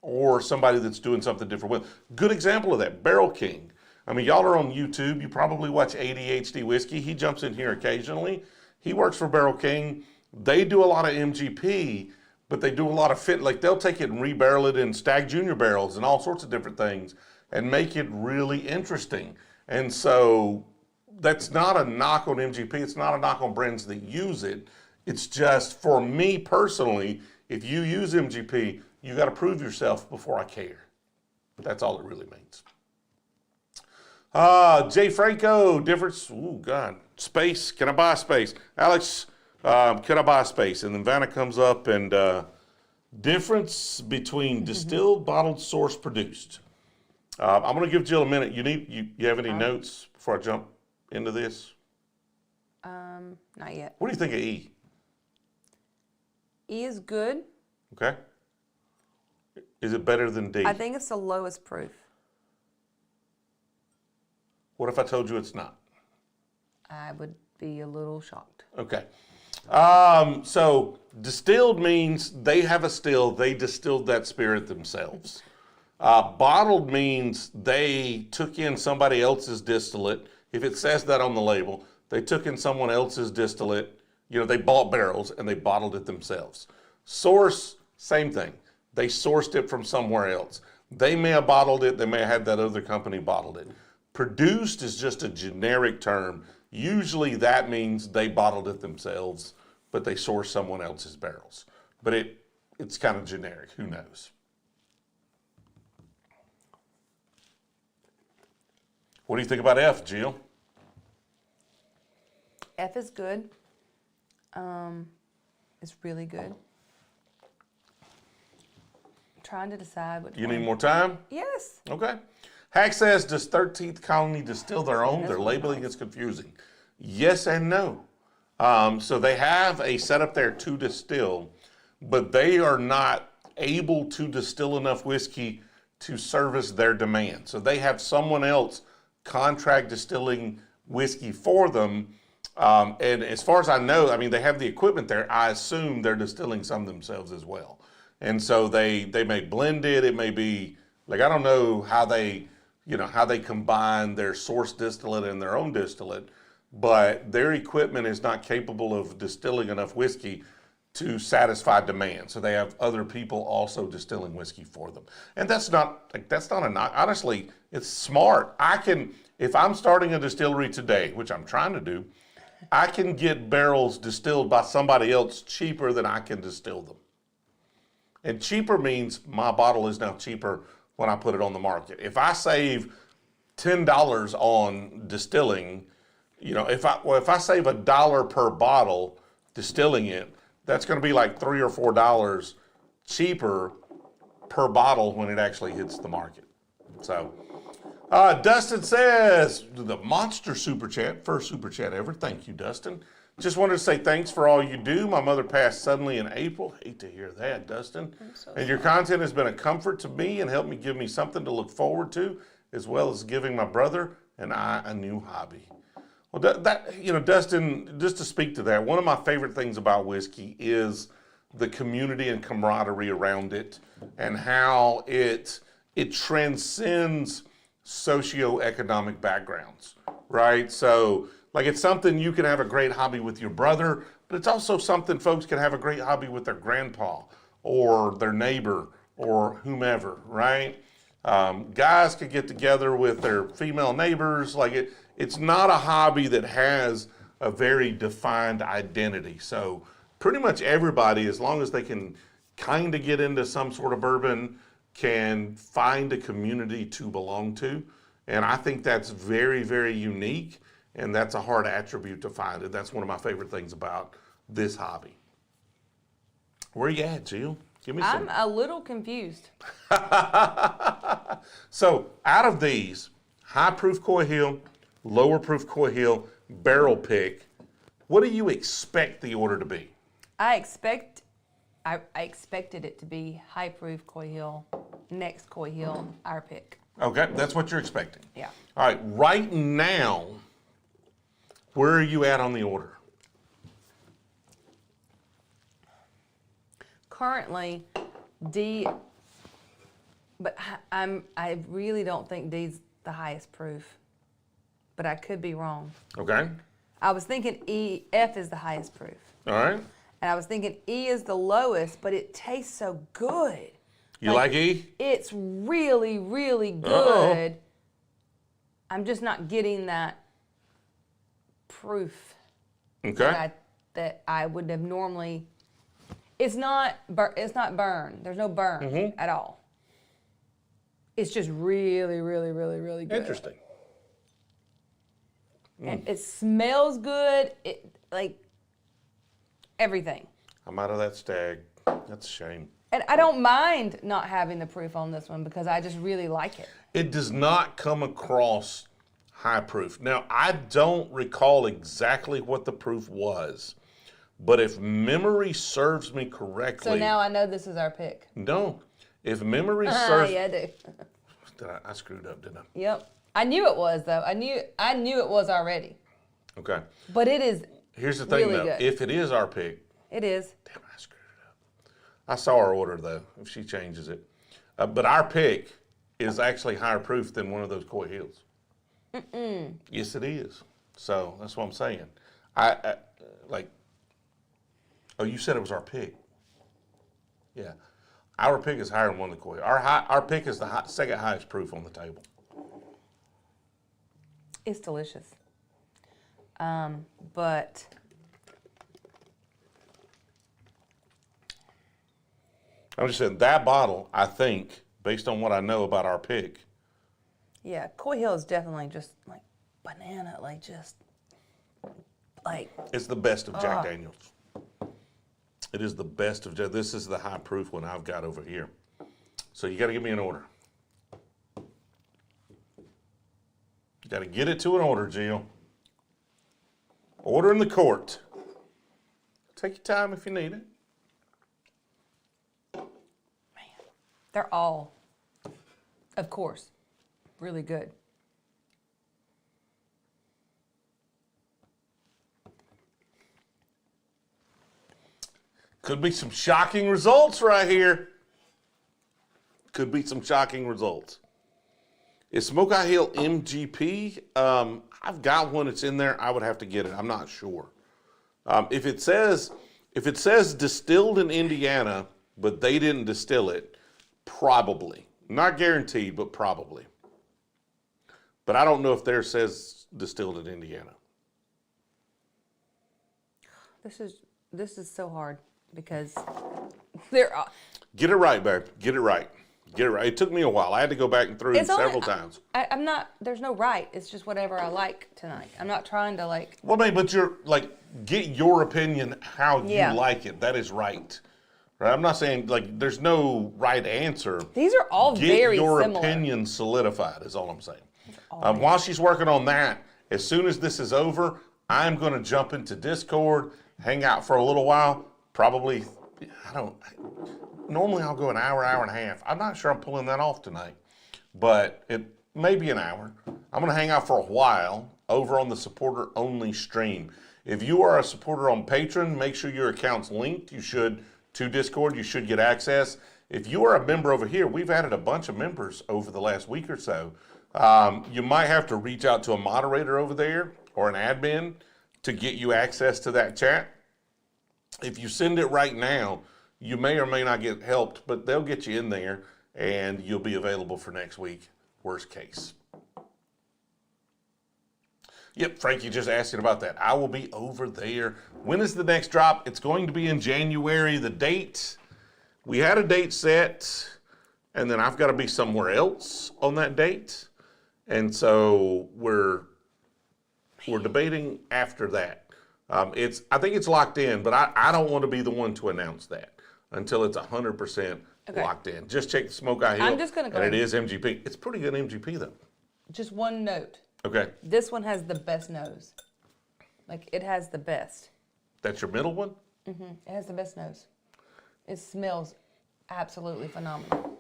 or somebody that's doing something different with. Good example of that, Barrel King. I mean, y'all are on YouTube. You probably watch ADHD Whiskey. He jumps in here occasionally. He works for Barrel King. They do a lot of MGP, but they do a lot of fit. Like, they'll take it and rebarrel it in Stagg Jr. barrels and all sorts of different things and make it really interesting. And so that's not a knock on MGP. It's not a knock on brands that use it. It's just, for me personally, if you use MGP, you got to prove yourself before I care. That's all it really means. Jay Franco, difference, oh God, space, can I buy space? Alex, can I buy space? And then Vanna comes up, and difference between distilled, bottled, source, produced. I'm going to give Jill a minute. You have any notes before I jump into this? Not yet. What do you think of E? E is good. Okay. Is it better than D? I think it's the lowest proof. What if I told you it's not? I would be a little shocked. Okay. So distilled means they have a still, they distilled that spirit themselves. Bottled means they took in somebody else's distillate. If it says that on the label, they took in someone else's distillate. You know, they bought barrels and they bottled it themselves. Source, same thing. They sourced it from somewhere else. They may have bottled it. They may have had that other company bottled it. Produced is just a generic term. Usually that means they bottled it themselves, but they sourced someone else's barrels. But it's kind of generic. Who knows? What do you think about F, Jill? F is good. It's really good. I'm trying to decide which You one. need more time? Yes. Okay. Hack says, does 13th Colony distill their own? Their labeling is confusing. Yes and no. So they have a setup there to distill, but they are not able to distill enough whiskey to service their demand. So they have someone else contract distilling whiskey for them. And as far as I know, I mean, they have the equipment there. I assume they're distilling some themselves as well. And so they may blend it. It may be like, I don't know how they combine their source distillate and their own distillate, but their equipment is not capable of distilling enough whiskey to satisfy demand. So they have other people also distilling whiskey for them. And that's not a knock. Honestly, it's smart. If I'm starting a distillery today, which I'm trying to do, I can get barrels distilled by somebody else cheaper than I can distill them. And cheaper means my bottle is now cheaper when I put it on the market. If I save $10 on distilling, if I save $1 per bottle distilling it, that's going to be like $3 or $4 cheaper per bottle when it actually hits the market. So, Dustin says, the monster super chat, first super chat ever. Thank you, Dustin. Just wanted to say thanks for all you do. My mother passed suddenly in April. Hate to hear that, Dustin. And your content has been a comfort to me and helped me give me something to look forward to, as well as giving my brother and I a new hobby. Well, Dustin, just to speak to that, one of my favorite things about whiskey is the community and camaraderie around it, and how it transcends socioeconomic backgrounds, right? So, like, it's something you can have a great hobby with your brother, but it's also something folks can have a great hobby with their grandpa or their neighbor or whomever, right? Guys could get together with their female neighbors. Like, it's not a hobby that has a very defined identity. So pretty much everybody, as long as they can kind of get into some sort of bourbon, can find a community to belong to. And I think that's very, very unique. And that's a hard attribute to find. And that's one of my favorite things about this hobby. Where you at, Jill? Give me some. I'm a little confused. So out of these, high proof Coy Hill, lower proof Coy Hill, barrel pick, what do you expect the order to be? I expected it to be high proof Coy Hill, next Coy Hill, our pick. Okay, that's what you're expecting. Yeah. All right, right now, where are you at on the order? Currently, D, but I really don't think D's the highest proof, but I could be wrong. Okay. I was thinking F is the highest proof. All right. And I was thinking E is the lowest, but it tastes so good. You like E? It's really, really good. Uh-oh. I'm just not getting that proof Okay. that I would have normally. It's not burn. There's no burn at all. It's just really, really, really, really good. Interesting. And it smells good. It like everything. I'm out of that Stagg. That's a shame. And I don't mind not having the proof on this one because I just really like it. It does not come across high proof. Now, I don't recall exactly what the proof was, but if memory serves me correctly. So now I know this is our pick. No. If memory serves. Yeah, I do. I screwed up, didn't I? Yep. I knew it was though. I knew it was already. Okay. But it is. Here's the thing really though. good. If it is our pick. It is. Damn, I screwed it up. I saw her order though, if she changes it. But our pick is actually higher proof than one of those Coy Hills. Yes, it is. So that's what I'm saying. I like. Oh, you said it was our pick. Yeah, our pick is higher than one of the Coy. Our pick is the second highest proof on the table. It's delicious. But I'm just saying that bottle, I think, based on what I know about our pick. yeah, Coy Hill is definitely just like banana, like just like. It's the best of Jack Daniels. It is the best of Jack. This is the high proof one I've got over here. So you got to give me an order. You got to get it to an order, Jill. Order in the court. Take your time if you need it. Man, they're all, of course, really good. Could be some shocking results right here. Could be some shocking results. Is Smoky Hill MGP? I've got one that's in there. I would have to get it. I'm not sure. If it says distilled in Indiana, but they didn't distill it, probably. Not guaranteed, but probably. But I don't know if theirs says distilled in Indiana. This is so hard because they're all, Get it right, babe. Get it right. Get it right. It took me a while. I had to go back and through it several times. I'm not, there's no right. It's just whatever I like tonight. I'm not trying to like. Well, babe, but you're like, get your opinion how you like it. That is right. Right? I'm not saying like there's no right answer. These are all very similar. Get your opinion solidified is all I'm saying. While she's working on that, as soon as this is over, I'm going to jump into Discord, hang out for a little while. Probably, normally I'll go an hour, hour and a half. I'm not sure I'm pulling that off tonight, but it may be an hour. I'm going to hang out for a while over on the supporter only stream. If you are a supporter on Patreon, make sure your account's linked. You should to Discord. You should get access. If you are a member over here, we've added a bunch of members over the last week or so. You might have to reach out to a moderator over there or an admin to get you access to that chat. If you send it right now, you may or may not get helped, but they'll get you in there and you'll be available for next week, worst case. Yep, Frankie just asking about that. I will be over there. When is the next drop? It's going to be in January. The date, we had a date set, and then I've got to be somewhere else on that date. And so we're debating after that. I think it's locked in, but I don't want to be the one to announce that until it's 100% locked in. Just check the Smoky Hill. I'm just gonna go. And it is MGP. It's pretty good MGP though. Just one note. Okay. This one has the best nose. Like it has the best. That's your middle one? Mm-hmm. It has the best nose. It smells absolutely phenomenal.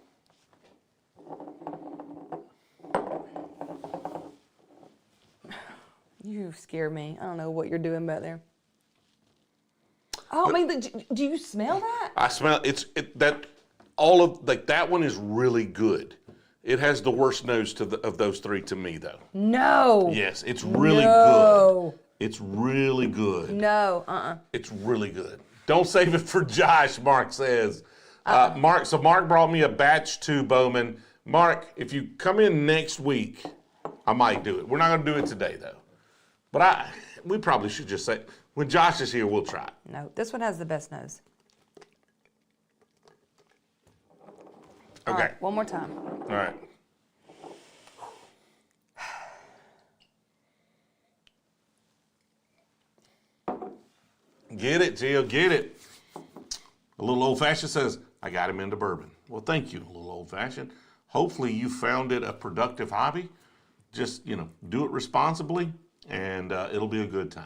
You scare me. I don't know what you're doing back there. Oh, I mean, do you smell that? I smell that one is really good. It has the worst nose of those three to me, though. No. Yes, it's really good. It's really good. No, It's really good. Don't save it for Josh, Mark says. Mark brought me a batch too, Bowman. Mark, if you come in next week, I might do it. We're not going to do it today, though. But we probably should just say, when Josh is here, we'll try it. No, this one has the best nose. Okay. All right, one more time. All right. Get it, Jill, get it. A little old-fashioned says, I got him into bourbon. Well, thank you, a little old-fashioned. Hopefully you found it a productive hobby. Just, do it responsibly, and it'll be a good time.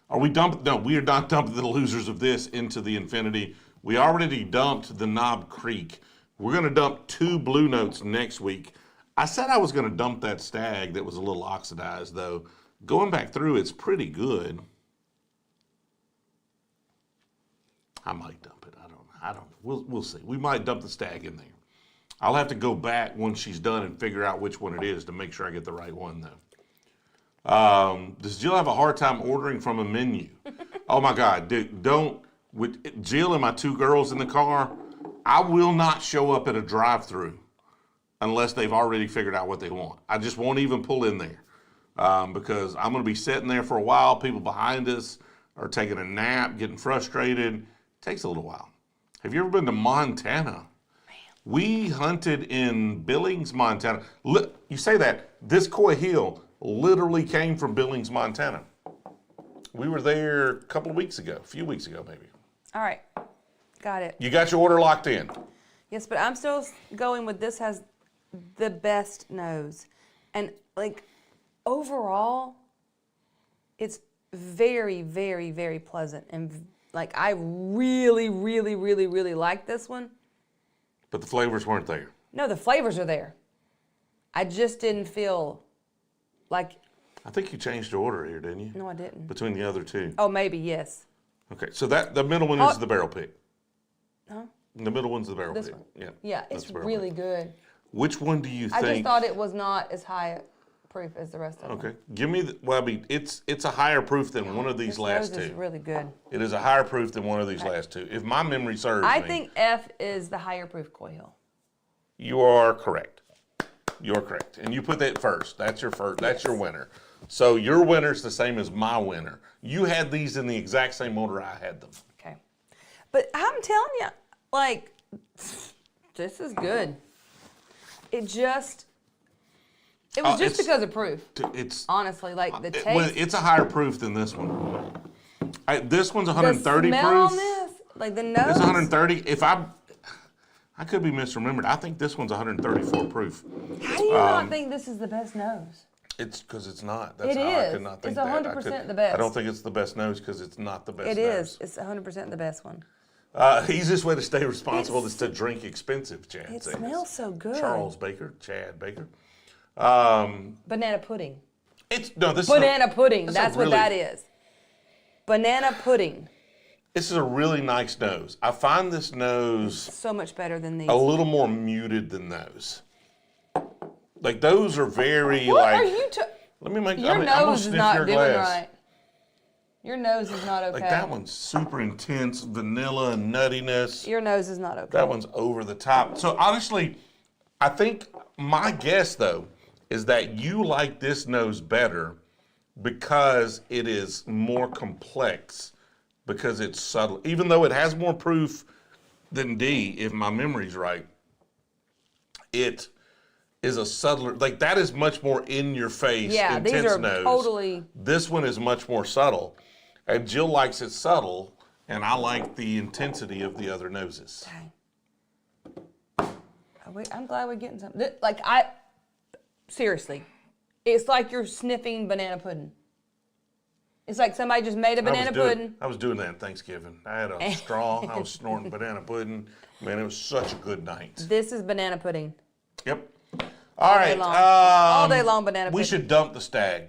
Are we dumping? No, we are not dumping the losers of this into the infinity. We already dumped the Knob Creek. We're going to dump 2 Blue Notes next week. I said I was going to dump that Stagg that was a little oxidized, though. Going back through, it's pretty good. I might dump it. I don't know. We'll see. We might dump the Stagg in there. I'll have to go back when she's done and figure out which one it is to make sure I get the right one, though. Does Jill have a hard time ordering from a menu? Oh, my God. Dude, with Jill and my 2 girls in the car, I will not show up at a drive-thru unless they've already figured out what they want. I just won't even pull in there because I'm going to be sitting there for a while. People behind us are taking a nap, getting frustrated. It takes a little while. Have you ever been to Montana? Man. We hunted in Billings, Montana. You say that. This Coy Hill literally came from Billings, Montana. We were there a few weeks ago maybe. All right. Got it. You got your order locked in? Yes, but I'm still going with this has the best nose. And like overall, it's very, very, very pleasant. And like, I really, really, really, really like this one. But the flavors weren't there. No, the flavors are there. I just didn't feel like... I think you changed the order here, didn't you? No, I didn't. Between the other two. Oh, maybe, yes. Okay, so the middle one is the barrel pick. Huh? The middle one's the barrel This pick. one? Yeah. Yeah, it's really good. Which one do you think? I just thought it was not as high proof as the rest of them. Okay, give me well, I mean, it's a higher proof than one of these This last nose two. is really good. It is a higher proof than one of these last two. If my memory serves me. I think F is the higher proof Coy Hill. You are correct. You're correct. And you put that first. That's your first. That's your winner. So your winner's the same as my winner. You had these in the exact same order I had them. Okay. But I'm telling you, like, this is good. It was just because of proof. It's honestly, like the taste. well, it's a higher proof than this one. This one's 130 the smell proof. on this, like the nose. It's 130. If I could be misremembered. I think this one's 134 proof. How do you not think this is the best nose? It's because it's not. That's It how I is. could not think It's that. 100% the best. I don't think it's the best nose because it's not the best It nose. is. It's 100% the best one. Easiest way to stay responsible is to drink expensive, Chad It says. smells so good. Chad Baker. Banana pudding. This Banana pudding. that's That's a what really- that is. Banana pudding. This is a really nice nose. I find this nose So much better than these. a little more muted than those. Like those are very What like. are you? Let me make. Your I'm gonna nose is sniff not your doing glass. right. Your nose is not okay. Like that one's super intense, vanilla and nuttiness. Your nose is not okay. That one's over the top. So honestly, I think my guess though is that you like this nose better because it is more complex, because it's subtle. Even though it has more proof than D, if my memory's right, it is a subtler, like that is much more in your face, Yeah, intense these are nose. totally. This one is much more subtle. And Jill likes it subtle, and I like the intensity of the other noses. Okay. I'm glad we're getting something. Seriously, it's like you're sniffing banana pudding. It's like somebody just made a banana pudding. I was doing that at Thanksgiving. I had a straw. I was snorting banana pudding. Man, it was such a good night. This is banana pudding. Yep. All right. All day long banana pudding. We should dump the Stagg.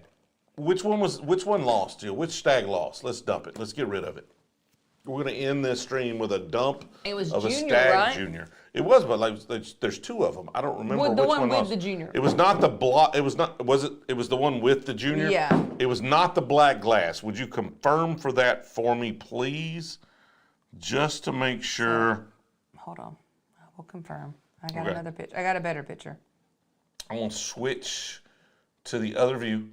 Which one lost, Jill? Which Stagg lost? Let's dump it. Let's get rid of it. We're going to end this stream with a dump It was of a Junior, Stagg right? Jr. It was, but like there's two of them. I don't remember Well, the which one one with lost. the Junior. It was not the block. It was not. Was it? It was the one with the Junior. Yeah. It was not the black glass. Would you confirm for that for me, please? Just to make sure. Hold on. I will confirm. I got Okay. another picture. I got a better picture. I'm going to switch to the other view.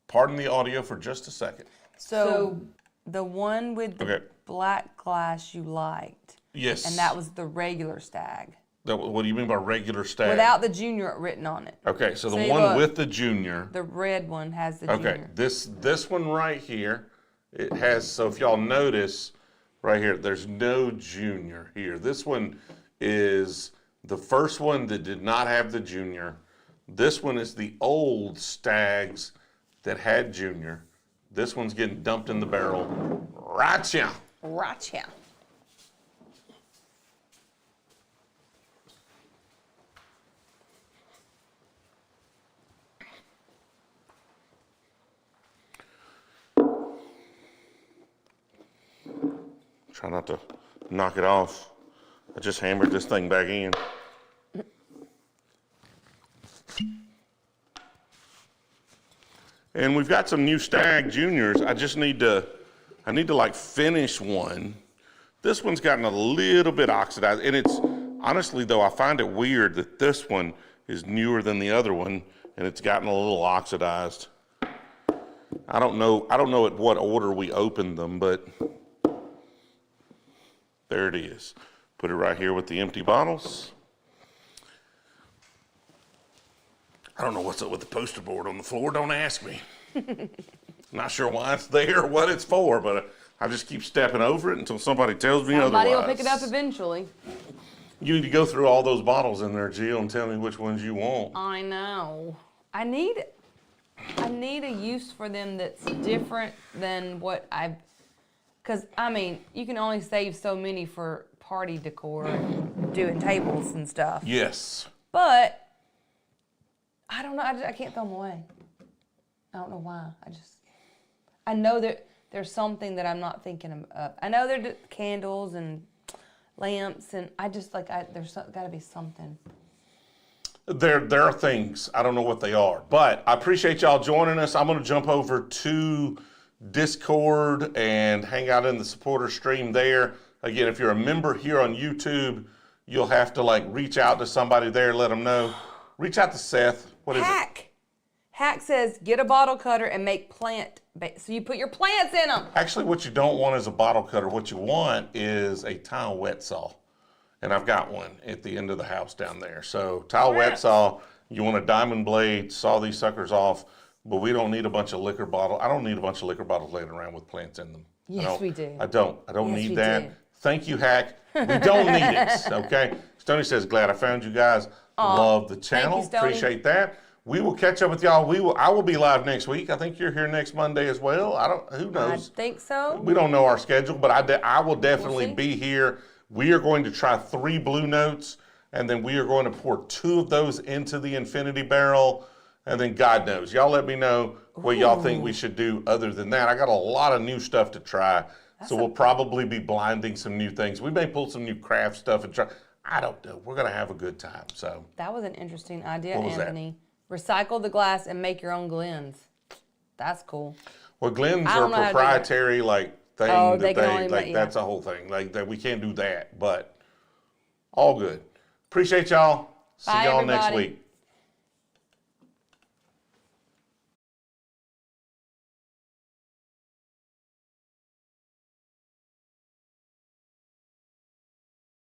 Pardon the audio for just a second. So the one with the Okay. black glass you liked. Yes. And that was the regular Stagg. What do you mean by regular Stagg? Without the Junior written on it. Okay, so the See, one look. with the Junior. The red one has the Okay, Junior. this one right here, it has, so if y'all notice, right here, there's no Junior here. This one is the first one that did not have the Junior. This one is the old Staggs that had Junior. This one's getting dumped in the barrel. Right here. Right here. Try not to knock it off. I just hammered this thing back in. And we've got some new Stagg Juniors. I need to like finish one. This one's gotten a little bit oxidized, and it's honestly though, I find it weird that this one is newer than the other one, and it's gotten a little oxidized. I don't know at what order we opened them, but there it is. Put it right here with the empty bottles. I don't know what's up with the poster board on the floor. Don't ask me. Not sure why it's there or what it's for, but I just keep stepping over it until somebody tells me otherwise. Somebody will pick it up eventually. You need to go through all those bottles in there, Jill, and tell me which ones you want. I know. I need it. I need a use for them that's different than what I've, because I mean, you can only save so many for party decor, doing tables and stuff. Yes. But I don't know. I can't throw them away. I don't know why. I know that there's something that I'm not thinking of. I know there are candles and lamps, and I just there's got to be something. There are things. I don't know what they are, but I appreciate y'all joining us. I'm going to jump over to Discord and hang out in the supporter stream there. Again, if you're a member here on YouTube, you'll have to reach out to somebody there, let them know. Reach out to Seth. What is it? Hack says, get a bottle cutter and make so you put your plants in them. Actually, what you don't want is a bottle cutter. What you want is a tile wet saw. And I've got one at the end of the house down there. So tile wet saw, you want a diamond blade, saw these suckers off, but we don't need a bunch of liquor bottles. I don't need a bunch of liquor bottles laying around with plants in them. Yes, we do. I don't Yes, need we that. do. Thank you, Hack. We don't need it, okay? Stoney says, glad I found you guys. Love the channel. Thank you, Stoney. Appreciate that. We will catch up with y'all. I will be live next week. I think you're here next Monday as well. Who knows? I think so. We don't know our schedule, but I will definitely see. be here. We are going to try 3 Blue Notes, and then we are going to pour 2 of those into the infinity barrel, and then God knows. Y'all let me know what y'all think we should do other than that. I got a lot of new stuff to try, so we'll probably be blinding some new things. We may pull some new craft stuff and try. I don't know. We're going to have a good time. So That was an interesting idea, What was that? Anthony. Recycle the glass and make your own Glens. That's cool. Well, Glens I are don't know how to do proprietary, thing Oh, that they can only make- that's a whole thing. That we can't do that, but all good. Appreciate y'all. See Bye, y'all next everybody. week.